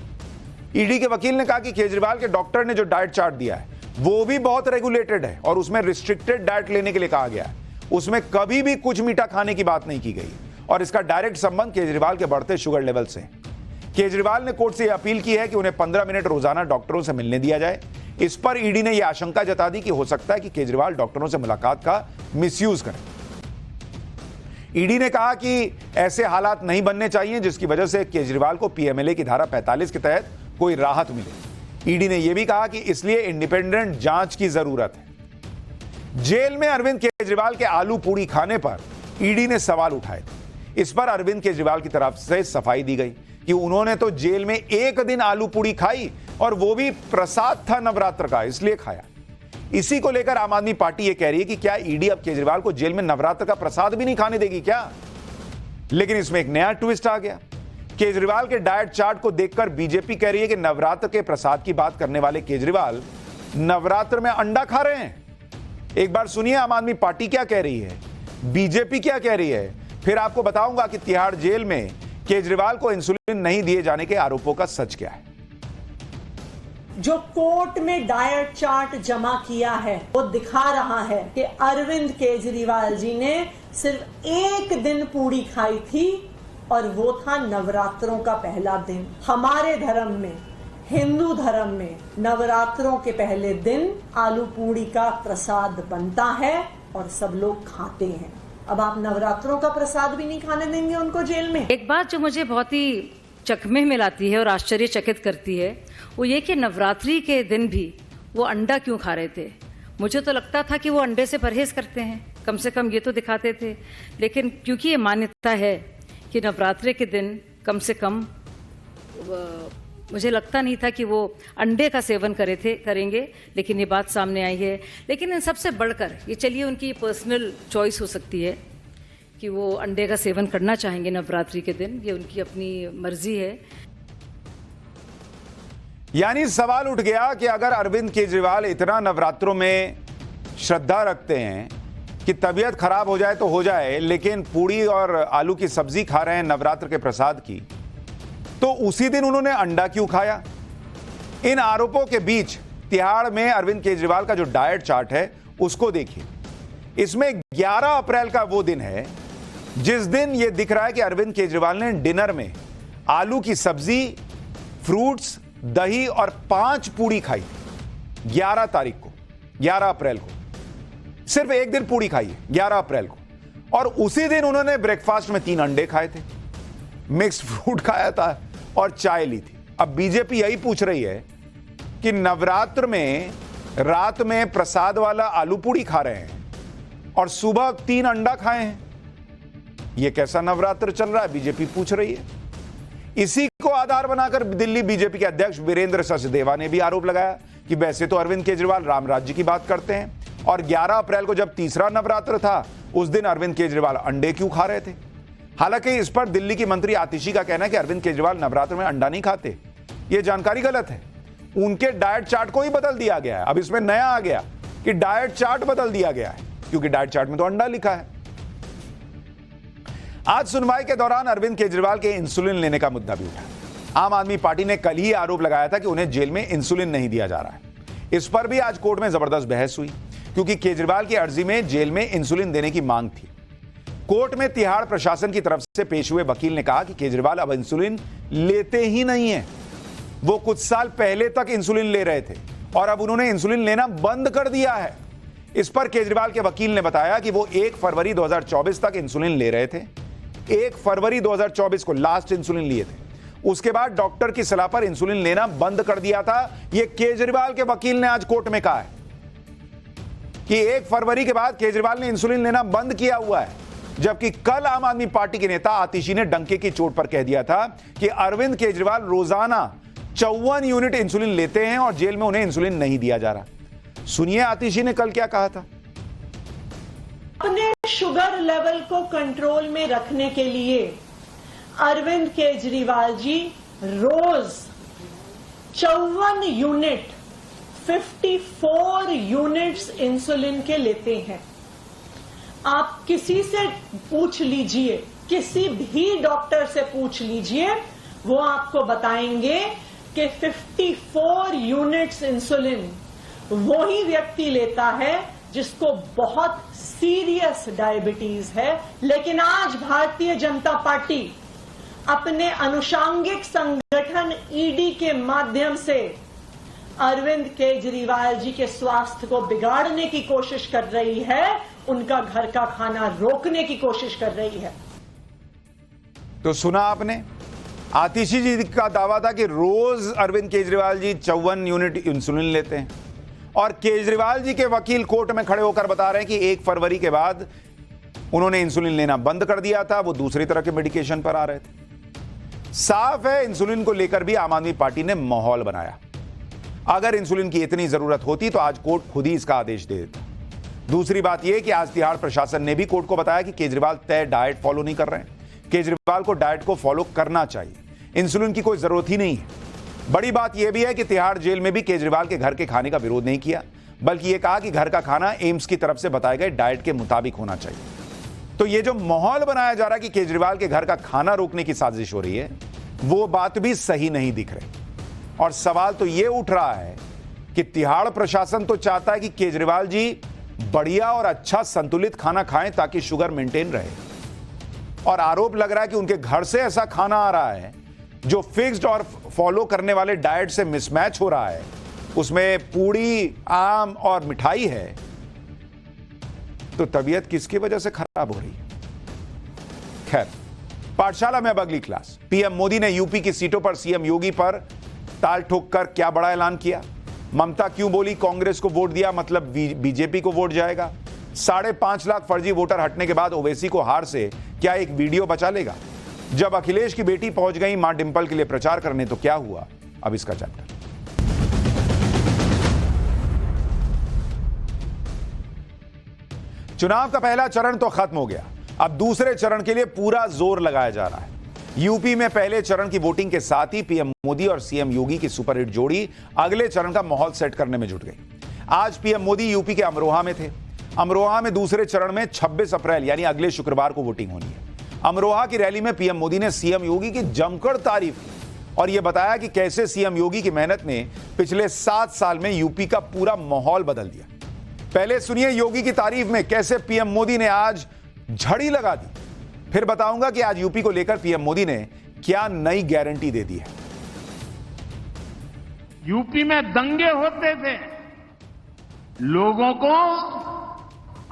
ईडी के वकील ने कहा कि केजरीवाल के डॉक्टर ने जो डाइट चार्ट दिया है वो भी बहुत रेगुलेटेड है और उसमें रिस्ट्रिक्टेड डाइट लेने के लिए कहा गया है। उसमें कभी भी कुछ मीठा खाने की बात नहीं की गई और इसका डायरेक्ट संबंध केजरीवाल के बढ़ते शुगर लेवल से। केजरीवाल ने कोर्ट से अपील की है कि उन्हें 15 मिनट रोजाना डॉक्टरों से मिलने दिया जाए। इस पर ईडी ने यह आशंका जता दी कि हो सकता है कि केजरीवाल डॉक्टरों से मुलाकात का मिसयूज करें। ईडी ने कहा कि ऐसे हालात नहीं बनने चाहिए जिसकी वजह से केजरीवाल को पीएमएलए की धारा 45 के तहत कोई राहत मिले। ईडी ने यह भी कहा कि इसलिए इंडिपेंडेंट जांच की जरूरत है। जेल में अरविंद केजरीवाल के आलू पूड़ी खाने पर ईडी ने सवाल उठाए थे। इस पर अरविंद केजरीवाल की तरफ से सफाई दी गई कि उन्होंने तो जेल में एक दिन आलू पूड़ी खाई और वो भी प्रसाद था नवरात्र का, इसलिए खाया। इसी को लेकर आम आदमी पार्टी ये कह रही है कि क्या ईडी अब केजरीवाल को जेल में नवरात्र का प्रसाद भी नहीं खाने देगी क्या? लेकिन इसमें एक नया ट्विस्ट आ गया। केजरीवाल के डाइट चार्ट को देखकर बीजेपी कह रही है कि नवरात्र के प्रसाद की बात करने वाले केजरीवाल नवरात्र में अंडा खा रहे हैं। एक बार सुनिए आम आदमी पार्टी क्या कह रही है, बीजेपी क्या कह रही है, फिर आपको बताऊंगा कि तिहाड़ जेल में केजरीवाल को इंसुलिन नहीं दिए जाने के आरोपों का सच क्या है। जो कोर्ट में डाइट चार्ट जमा किया है वो दिखा रहा है कि अरविंद केजरीवाल जी ने सिर्फ एक दिन पूड़ी खाई थी और वो था नवरात्रों का पहला दिन। हमारे धर्म में, हिंदू धर्म में, नवरात्रों के पहले दिन आलू पूड़ी का प्रसाद बनता है और सब लोग खाते हैं। अब आप नवरात्रों का प्रसाद भी नहीं खाने देंगे उनको जेल में? एक बात जो मुझे बहुत ही चकमे में लाती है और आश्चर्यचकित करती है वो ये कि नवरात्रि के दिन भी वो अंडा क्यों खा रहे थे। मुझे तो लगता था कि वो अंडे से परहेज करते हैं, कम से कम ये तो दिखाते थे। लेकिन क्योंकि ये मान्यता है कि नवरात्रि के दिन कम से कम, मुझे लगता नहीं था कि वो अंडे का सेवन करेंगे, लेकिन ये बात सामने आई है। लेकिन इन सबसे बढ़कर ये, चलिए उनकी पर्सनल चॉइस हो सकती है कि वो अंडे का सेवन करना चाहेंगे नवरात्रि के दिन, ये उनकी अपनी मर्जी है। यानी सवाल उठ गया कि अगर अरविंद केजरीवाल इतना नवरात्रों में श्रद्धा रखते हैं कि तबीयत खराब हो जाए तो हो जाए, लेकिन पूड़ी और आलू की सब्जी खा रहे हैं नवरात्र के प्रसाद की, तो उसी दिन उन्होंने अंडा क्यों खाया? इन आरोपों के बीच तिहाड़ में अरविंद केजरीवाल का जो डाइट चार्ट है उसको देखिए। इसमें 11 अप्रैल का वो दिन है जिस दिन यह दिख रहा है कि अरविंद केजरीवाल ने डिनर में आलू की सब्जी, फ्रूट्स, दही और 5 पूड़ी खाई। 11 तारीख को, 11 अप्रैल को सिर्फ एक दिन पूड़ी खाई है, 11 अप्रैल को। और उसी दिन उन्होंने ब्रेकफास्ट में 3 अंडे खाए थे, मिक्स्ड फ्रूट खाया था और चाय ली थी। अब बीजेपी यही पूछ रही है कि नवरात्र में रात में प्रसाद वाला आलू पूड़ी खा रहे हैं और सुबह 3 अंडा खाए हैं, यह कैसा नवरात्र चल रहा है? बीजेपी पूछ रही है। इसी को आधार बनाकर दिल्ली बीजेपी के अध्यक्ष वीरेंद्र सचदेवा ने भी आरोप लगाया कि वैसे तो अरविंद केजरीवाल राम राज्य की बात करते हैं और 11 अप्रैल को जब तीसरा नवरात्र था उस दिन अरविंद केजरीवाल अंडे क्यों खा रहे थे? हालांकि इस पर दिल्ली की मंत्री आतिशी का कहना है कि अरविंद केजरीवाल नवरात्र में अंडा नहीं खाते। यह जानकारी गलत है। उनके डाइट चार्ट को ही बदल दिया गया है। अब इसमें नया आ गया कि डाइट चार्ट बदल दिया गया है, क्योंकि डाइट चार्ट में तो अंडा लिखा है। आज सुनवाई के दौरान अरविंद केजरीवाल के इंसुलिन लेने का मुद्दा भी उठा। आम आदमी पार्टी ने कल ही आरोप लगाया था कि उन्हें जेल में इंसुलिन नहीं दिया जा रहा है। इस पर भी आज कोर्ट में जबरदस्त बहस हुई, क्योंकि केजरीवाल की अर्जी में जेल में इंसुलिन देने की मांग थी। कोर्ट में तिहाड़ प्रशासन की तरफ से पेश हुए वकील ने कहा कि केजरीवाल अब इंसुलिन लेते ही नहीं है। वो कुछ साल पहले तक इंसुलिन ले रहे थे और अब उन्होंने इंसुलिन लेना बंद कर दिया है। इस पर केजरीवाल के वकील ने बताया कि वो 1 फरवरी 2024 तक इंसुलिन ले रहे थे। 1 फरवरी 2024 को लास्ट इंसुलिन लिए थे। उसके बाद डॉक्टर की सलाह पर इंसुलिन लेना बंद कर दिया था। यह केजरीवाल के वकील ने आज कोर्ट में कहा है कि 1 फरवरी के बाद केजरीवाल ने इंसुलिन लेना बंद किया हुआ है, जबकि कल आम आदमी पार्टी के नेता आतिशी ने डंके की चोट पर कह दिया था कि अरविंद केजरीवाल रोजाना 54 यूनिट इंसुलिन लेते हैं और जेल में उन्हें इंसुलिन नहीं दिया जा रहा। सुनिए आतिशी ने कल क्या कहा था। अपने शुगर लेवल को कंट्रोल में रखने के लिए अरविंद केजरीवाल जी रोज 54 यूनिट 54 यूनिट्स इंसुलिन के लेते हैं। आप किसी से पूछ लीजिए, किसी भी डॉक्टर से पूछ लीजिए, वो आपको बताएंगे कि 54 यूनिट्स इंसुलिन वही व्यक्ति लेता है जिसको बहुत सीरियस डायबिटीज है। लेकिन आज भारतीय जनता पार्टी अपने अनुषांगिक संगठन ईडी के माध्यम से अरविंद केजरीवाल जी के स्वास्थ्य को बिगाड़ने की कोशिश कर रही है, उनका घर का खाना रोकने की कोशिश कर रही है। तो सुना आपने, आतिशी जी का दावा था कि रोज अरविंद केजरीवाल जी 54 यूनिट इंसुलिन लेते हैं और केजरीवाल जी के वकील कोर्ट में खड़े होकर बता रहे हैं कि 1 फरवरी के बाद उन्होंने इंसुलिन लेना बंद कर दिया था, वो दूसरी तरह के मेडिकेशन पर आ रहे थे। साफ है, इंसुलिन को लेकर भी आम आदमी पार्टी ने माहौल बनाया। अगर इंसुलिन की इतनी जरूरत होती तो आज कोर्ट खुद ही इसका आदेश दे देता। दूसरी बात यह कि आज तिहाड़ प्रशासन ने भी कोर्ट को बताया कि केजरीवाल तय डाइट फॉलो नहीं कर रहे हैं। केजरीवाल को डाइट को फॉलो करना चाहिए, इंसुलिन की कोई जरूरत ही नहीं है। बड़ी बात यह भी है कि तिहाड़ जेल में भी केजरीवाल के घर के खाने का विरोध नहीं किया, बल्कि यह कहा कि घर का खाना एम्स की तरफ से बताए गए डाइट के मुताबिक होना चाहिए। तो यह जो माहौल बनाया जा रहा है कि केजरीवाल के घर का खाना रोकने की साजिश हो रही है, वो बात भी सही नहीं दिख रही। और सवाल तो यह उठ रहा है कि तिहाड़ प्रशासन तो चाहता है कि केजरीवाल जी बढ़िया और अच्छा संतुलित खाना खाएं ताकि शुगर मेंटेन रहे, और आरोप लग रहा है कि उनके घर से ऐसा खाना आ रहा है जो फिक्स्ड और फॉलो करने वाले डाइट से मिसमैच हो रहा है, उसमें पूड़ी, आम और मिठाई है। तो तबीयत किसकी वजह से खराब हो रही है? खैर, पाठशाला में अब अगली क्लास। पीएम मोदी ने यूपी की सीटों पर सीएम योगी पर ताल ठोक कर क्या बड़ा ऐलान किया? ममता क्यों बोली कांग्रेस को वोट दिया मतलब बीजेपी को वोट जाएगा? 5.5 लाख फर्जी वोटर हटने के बाद ओवैसी को हार से क्या एक वीडियो बचा लेगा? जब अखिलेश की बेटी पहुंच गई मां डिंपल के लिए प्रचार करने तो क्या हुआ? अब इसका चैप्टर। चुनाव का पहला चरण तो खत्म हो गया, अब दूसरे चरण के लिए पूरा जोर लगाया जा रहा है। यूपी में पहले चरण की वोटिंग के साथ ही पीएम मोदी और सीएम योगी की सुपरहिट जोड़ी अगले चरण का माहौल सेट करने में जुट गई। आज पीएम मोदी यूपी के अमरोहा में थे। अमरोहा में दूसरे चरण में 26 अप्रैल यानी अगले शुक्रवार को वोटिंग होनी है। अमरोहा की रैली में पीएम मोदी ने सीएम योगी की जमकर तारीफ की और यह बताया कि कैसे सीएम योगी की मेहनत ने पिछले 7 साल में यूपी का पूरा माहौल बदल दिया। पहले सुनिए योगी की तारीफ में कैसे पीएम मोदी ने आज झड़ी लगा दी, फिर बताऊंगा कि आज यूपी को लेकर पीएम मोदी ने क्या नई गारंटी दे दी है। यूपी में दंगे होते थे, लोगों को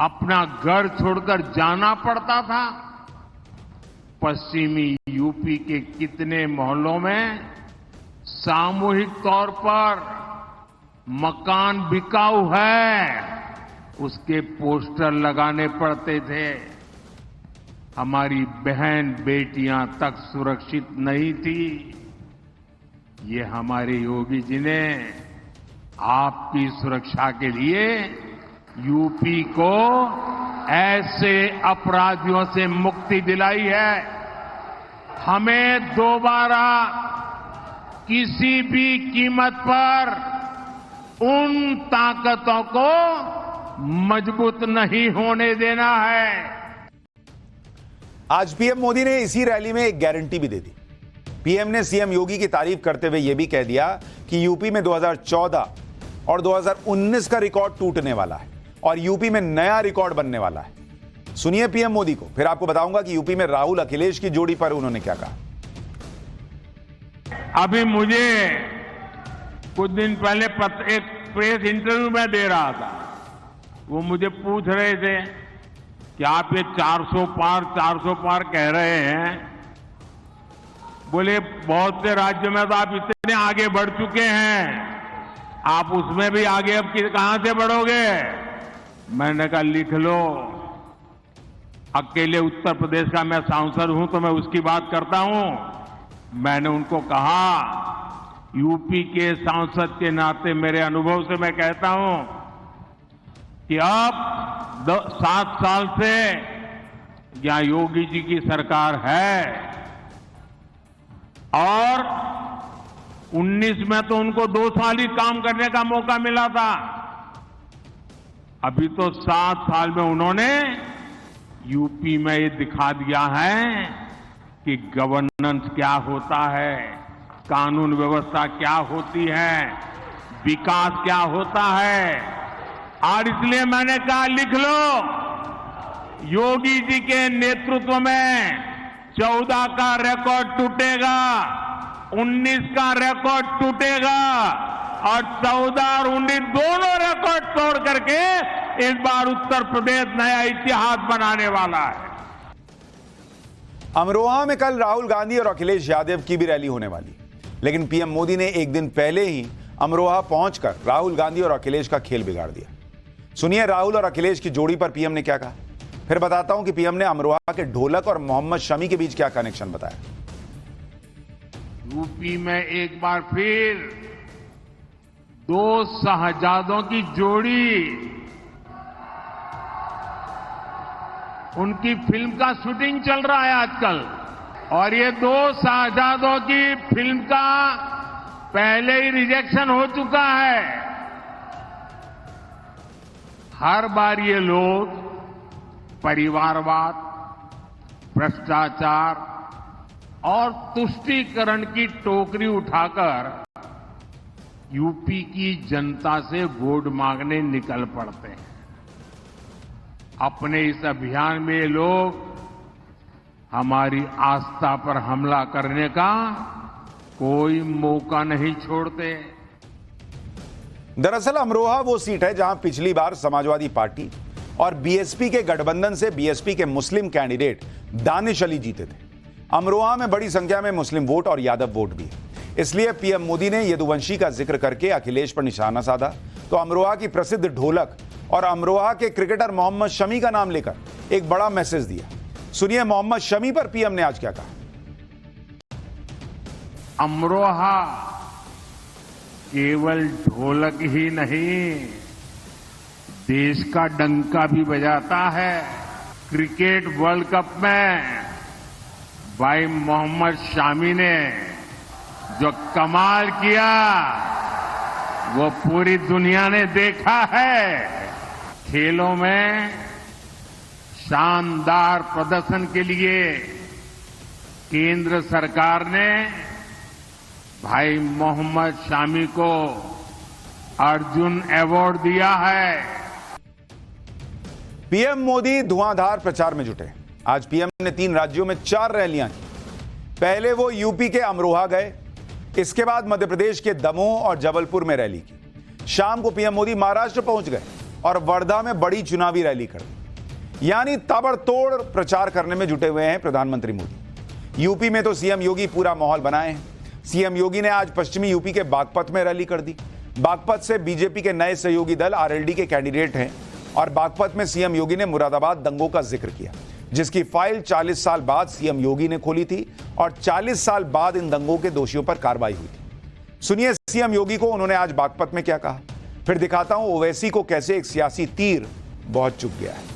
अपना घर छोड़कर जाना पड़ता था। पश्चिमी यूपी के कितने मोहल्लों में सामूहिक तौर पर मकान बिकाऊ है, उसके पोस्टर लगाने पड़ते थे। हमारी बहन बेटियां तक सुरक्षित नहीं थी। ये हमारे योगी जी ने आपकी सुरक्षा के लिए यूपी को ऐसे अपराधियों से मुक्ति दिलाई है। हमें दोबारा किसी भी कीमत पर उन ताकतों को मजबूत नहीं होने देना है। आज पीएम मोदी ने इसी रैली में एक गारंटी भी दे दी। पीएम ने सीएम योगी की तारीफ करते हुए यह भी कह दिया कि यूपी में 2014 और 2019 का रिकॉर्ड टूटने वाला है और यूपी में नया रिकॉर्ड बनने वाला है। सुनिए पीएम मोदी को, फिर आपको बताऊंगा कि यूपी में राहुल अखिलेश की जोड़ी पर उन्होंने क्या कहा। अभी मुझे कुछ दिन पहले एक प्रेस इंटरव्यू में दे रहा था, वो मुझे पूछ रहे थे कि आप ये 400 पार कह रहे हैं, बोले बहुत से राज्यों में तो आप इतने आगे बढ़ चुके हैं, आप उसमें भी आगे अब कहां से बढ़ोगे। मैंने कहा लिख लो, अकेले उत्तर प्रदेश का मैं सांसद हूं तो मैं उसकी बात करता हूं। मैंने उनको कहा यूपी के सांसद के नाते मेरे अनुभव से मैं कहता हूं कि अब 7 साल से यहां योगी जी की सरकार है और 19 में तो उनको 2 साल ही काम करने का मौका मिला था। अभी तो 7 साल में उन्होंने यूपी में ये दिखा दिया है कि गवर्नेंस क्या होता है, कानून व्यवस्था क्या होती है, विकास क्या होता है। और इसलिए मैंने कहा लिख लो, योगी जी के नेतृत्व में 14 का रिकॉर्ड टूटेगा, 19 का रिकॉर्ड टूटेगा और 14 और 19 दोनों रिकॉर्ड तोड़ करके इस बार उत्तर प्रदेश नया इतिहास बनाने वाला है। अमरोहा में कल राहुल गांधी और अखिलेश यादव की भी रैली होने वाली, लेकिन पीएम मोदी ने एक दिन पहले ही अमरोहा पहुंचकर राहुल गांधी और अखिलेश का खेल बिगाड़ दिया। सुनिए राहुल और अखिलेश की जोड़ी पर पीएम ने क्या कहा, फिर बताता हूं कि पीएम ने अमरोहा के ढोलक और मोहम्मद शमी के बीच क्या कनेक्शन बताया। यूपी में एक बार फिर 2 शहजादों की जोड़ी, उनकी फिल्म का शूटिंग चल रहा है आजकल और ये 2 शहजादों की फिल्म का पहले ही रिजेक्शन हो चुका है। हर बार ये लोग परिवारवाद, भ्रष्टाचार और तुष्टीकरण की टोकरी उठाकर यूपी की जनता से वोट मांगने निकल पड़ते हैं। अपने इस अभियान में लोग हमारी आस्था पर हमला करने का कोई मौका नहीं छोड़ते। दरअसल अमरोहा वो सीट है जहां पिछली बार समाजवादी पार्टी और बीएसपी के गठबंधन से बीएसपी के मुस्लिम कैंडिडेट दानिश अली जीते थे। अमरोहा में बड़ी संख्या में मुस्लिम वोट और यादव वोट भी है, इसलिए पीएम मोदी ने यदुवंशी का जिक्र करके अखिलेश पर निशाना साधा तो अमरोहा की प्रसिद्ध ढोलक और अमरोहा के क्रिकेटर मोहम्मद शमी का नाम लेकर एक बड़ा मैसेज दिया। सुनिए मोहम्मद शमी पर पीएम ने आज क्या कहा। अमरोहा केवल ढोलक ही नहीं, देश का डंका भी बजाता है। क्रिकेट वर्ल्ड कप में भाई मोहम्मद शमी ने जो कमाल किया वो पूरी दुनिया ने देखा है। खेलों में शानदार प्रदर्शन के लिए केंद्र सरकार ने भाई मोहम्मद शमी को अर्जुन अवार्ड दिया है। पीएम मोदी धुआंधार प्रचार में जुटे। आज पीएम ने 3 राज्यों में 4 रैलियां की। पहले वो यूपी के अमरोहा गए, इसके बाद मध्य प्रदेश के दमोह और जबलपुर में रैली की। शाम को पीएम मोदी महाराष्ट्र पहुंच गए और वर्धा में बड़ी चुनावी रैली कर दी। यानी ताबड़तोड़ प्रचार करने में जुटे हुए हैं प्रधानमंत्री मोदी। यूपी में तो सीएम योगी पूरा माहौल बनाए हैं। सीएम योगी ने आज पश्चिमी यूपी के बागपत में रैली कर दी। बागपत से बीजेपी के नए सहयोगी दल आरएलडी के कैंडिडेट हैं और बागपत में सीएम योगी ने मुरादाबाद दंगों का जिक्र किया, जिसकी फाइल 40 साल बाद सीएम योगी ने खोली थी और 40 साल बाद इन दंगों के दोषियों पर कार्रवाई हुई थी। सुनिए सीएम योगी को उन्होंने आज बागपत में क्या कहा, फिर दिखाता हूं ओवैसी को कैसे एक सियासी तीर बहुत चुभ गया है।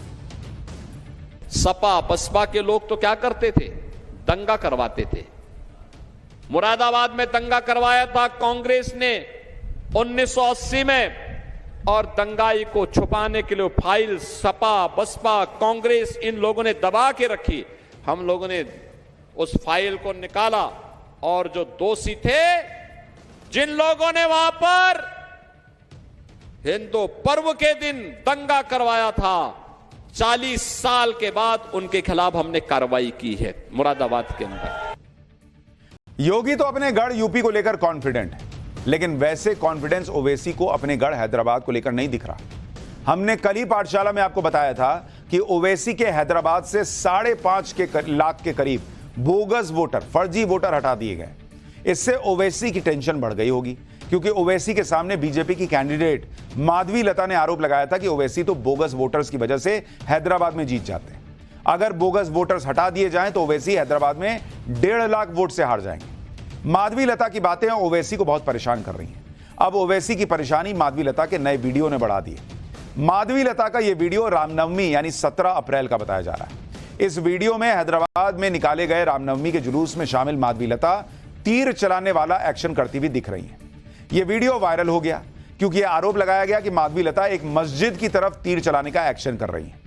सपा बसपा के लोग तो क्या करते थे, दंगा करवाते थे। मुरादाबाद में दंगा करवाया था कांग्रेस ने 1980 में, और दंगाई को छुपाने के लिए फाइल सपा बसपा कांग्रेस इन लोगों ने दबा के रखी। हम लोगों ने उस फाइल को निकाला और जो दोषी थे, जिन लोगों ने वहां पर हिंदू पर्व के दिन दंगा करवाया था, 40 साल के बाद उनके खिलाफ हमने कार्रवाई की है मुरादाबाद के अंदर। योगी तो अपने गढ़ यूपी को लेकर कॉन्फिडेंट है, लेकिन वैसे कॉन्फिडेंस ओवैसी को अपने गढ़ हैदराबाद को लेकर नहीं दिख रहा। हमने कल ही पाठशाला में आपको बताया था कि ओवैसी के हैदराबाद से 5.5 लाख के करीब बोगस वोटर, फर्जी वोटर हटा दिए गए। इससे ओवैसी की टेंशन बढ़ गई होगी, क्योंकि ओवैसी के सामने बीजेपी की कैंडिडेट माधवी लता ने आरोप लगाया था कि ओवैसी तो बोगस वोटर्स की वजह से हैदराबाद में जीत जाते हैं। अगर बोगस वोटर्स हटा दिए जाएं तो ओवैसी हैदराबाद में 1.5 लाख वोट से हार जाएंगे। माधवी लता की बातें ओवैसी को बहुत परेशान कर रही हैं। अब ओवैसी की परेशानी माधवी लता के नए वीडियो ने बढ़ा दी है। माधवी लता का यह वीडियो रामनवमी यानी 17 अप्रैल का बताया जा रहा है। इस वीडियो में हैदराबाद में निकाले गए रामनवमी के जुलूस में शामिल माधवी लता तीर चलाने वाला एक्शन करती हुई दिख रही है। यह वीडियो वायरल हो गया क्योंकि यह आरोप लगाया गया कि माधवी लता एक मस्जिद की तरफ तीर चलाने का एक्शन कर रही है।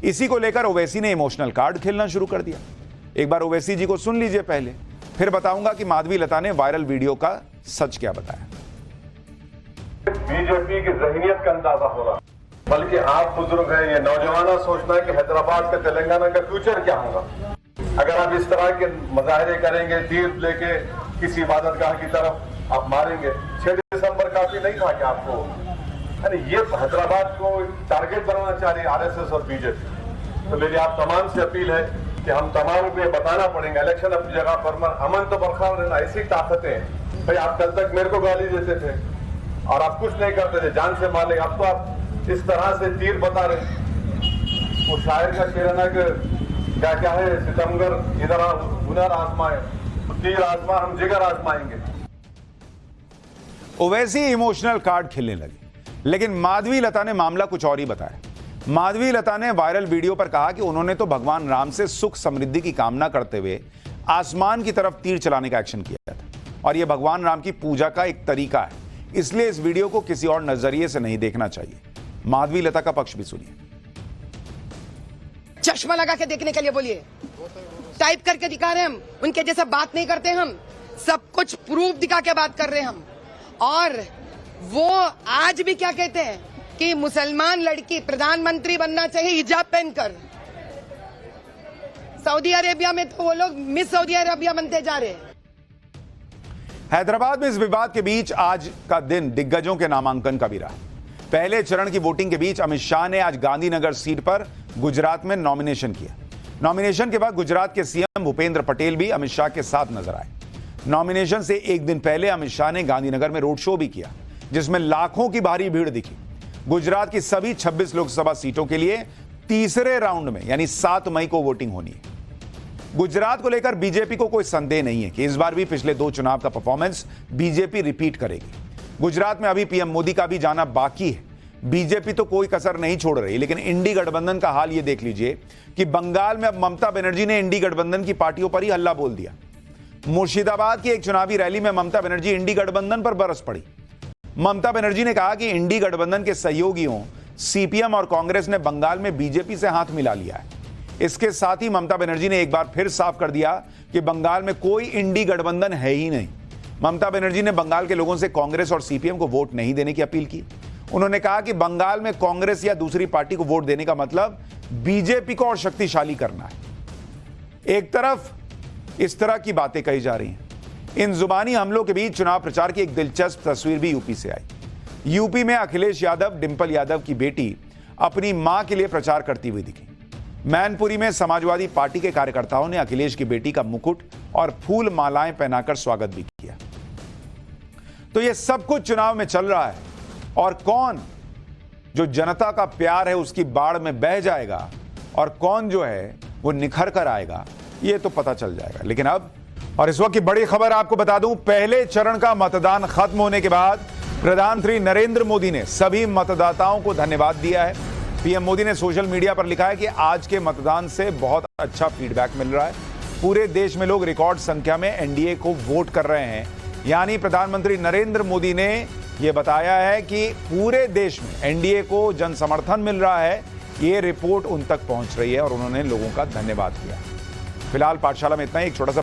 इसी को लेकर ओवैसी ने इमोशनल कार्ड खेलना शुरू कर दिया। एक बार ओवैसी जी को सुन लीजिए पहले, फिर बताऊंगा कि माधवी लता ने वायरल वीडियो का सच क्या बताया। बीजेपी की ज़हनियत का अंदाजा हो रहा, बल्कि आप बुजुर्ग हैं, ये नौजवाना सोचना है कि हैदराबाद का, तेलंगाना का फ्यूचर क्या होगा। अगर आप इस तरह के मुजाहरे करेंगे, तीर लेके किसी इबादतगाह की तरफ आप मारेंगे, 6 दिसंबर काफी नहीं था कि आपको, यानी ये हैदराबाद को टारगेट बनाना चाह रही है आरएसएस और बीजेपी। तो मेरी आप तमाम से अपील है कि हम तमाम को ये बताना पड़ेगा, इलेक्शन अपनी जगह पर, अमन तो बरकरार रहना, ऐसी ताकतें हैं। भाई आप कल तक मेरे को गाली देते थे और आप कुछ नहीं करते थे, जान से मार लेंगे, अब तो आप इस तरह से तीर बता रहे। वो शायर का शेर है ना कि क्या क्या है, सितमगर इधर हुनर आजमाए, तीर आजमा हम जिगर आजमाएंगे। ओवैसी इमोशनल कार्ड खेलने लगे, लेकिन माधवी लता ने मामला कुछ और ही बताया। माधवी लता ने वायरल वीडियो पर कहा कि उन्होंने तो भगवान राम से सुख समृद्धि की कामना करते हुए आसमान की तरफ तीर चलाने का एक्शन किया था और यह भगवान राम की पूजा का एक तरीका है, इसलिए इस वीडियो को किसी और नजरिए से नहीं देखना चाहिए। माधवी लता का पक्ष भी सुनिए। चश्मा लगा के देखने के लिए बोलिए, टाइप करके दिखा रहे हम, उनके जैसा बात नहीं करते हम, सब कुछ प्रूफ दिखा के बात कर रहे हैं हम। और वो आज भी क्या कहते हैं कि मुसलमान लड़की प्रधानमंत्री बनना चाहिए हिजाब पहनकर। सऊदी अरेबिया में तो वो लोग मिस सऊदी अरेबिया बनते जा रहे हैं। हैदराबाद में इस विवाद के बीच आज का दिन दिग्गजों के नामांकन का भी रहा। पहले चरण की वोटिंग के बीच अमित शाह ने आज गांधीनगर सीट पर गुजरात में नॉमिनेशन किया। नॉमिनेशन के बाद गुजरात के सीएम भूपेंद्र पटेल भी अमित शाह के साथ नजर आए। नॉमिनेशन से एक दिन पहले अमित शाह ने गांधीनगर में रोड शो भी किया, जिसमें लाखों की भारी भीड़ दिखी। गुजरात की सभी 26 लोकसभा सीटों के लिए तीसरे राउंड में यानी 7 मई को वोटिंग होनी है। गुजरात को लेकर बीजेपी को कोई संदेह नहीं है कि इस बार भी पिछले 2 चुनाव का परफॉर्मेंस बीजेपी रिपीट करेगी। गुजरात में अभी पीएम मोदी का भी जाना बाकी है। बीजेपी तो कोई कसर नहीं छोड़ रही, लेकिन इंडी गठबंधन का हाल ये देख लीजिए कि बंगाल में अब ममता बनर्जी ने इंडी गठबंधन की पार्टियों पर ही हल्ला बोल दिया। मुर्शिदाबाद की एक चुनावी रैली में ममता बनर्जी इंडी गठबंधन पर बरस पड़ी। ममता बनर्जी ने कहा कि इंडी गठबंधन के सहयोगियों सीपीएम और कांग्रेस ने बंगाल में बीजेपी से हाथ मिला लिया है। इसके साथ ही ममता बनर्जी ने एक बार फिर साफ कर दिया कि बंगाल में कोई इंडी गठबंधन है ही नहीं। ममता बनर्जी ने बंगाल के लोगों से कांग्रेस और सीपीएम को वोट नहीं देने की अपील की। उन्होंने कहा कि बंगाल में कांग्रेस या दूसरी पार्टी को वोट देने का मतलब बीजेपी को और शक्तिशाली करना है। एक तरफ इस तरह की बातें कही जा रही हैं। इन जुबानी हमलों के बीच चुनाव प्रचार की एक दिलचस्प तस्वीर भी यूपी से आई। यूपी में अखिलेश यादव डिंपल यादव की बेटी अपनी मां के लिए प्रचार करती हुई दिखी। मैनपुरी में समाजवादी पार्टी के कार्यकर्ताओं ने अखिलेश की बेटी का मुकुट और फूल मालाएं पहनाकर स्वागत भी किया। तो यह सब कुछ चुनाव में चल रहा है और कौन जो जनता का प्यार है उसकी बाढ़ में बह जाएगा और कौन जो है वो निखर कर आएगा, ये तो पता चल जाएगा। लेकिन अब और इस वक्त की बड़ी खबर आपको बता दूं, पहले चरण का मतदान खत्म होने के बाद प्रधानमंत्री नरेंद्र मोदी ने सभी मतदाताओं को धन्यवाद दिया है। पीएम मोदी ने सोशल मीडिया पर लिखा है कि आज के मतदान से बहुत अच्छा फीडबैक मिल रहा है। पूरे देश में लोग रिकॉर्ड संख्या में एनडीए को वोट कर रहे हैं। यानी प्रधानमंत्री नरेंद्र मोदी ने यह बताया है कि पूरे देश में एनडीए को जन समर्थन मिल रहा है। ये रिपोर्ट उन तक पहुंच रही है और उन्होंने लोगों का धन्यवाद किया। फिलहाल पाठशाला में इतना ही। एक छोटा सा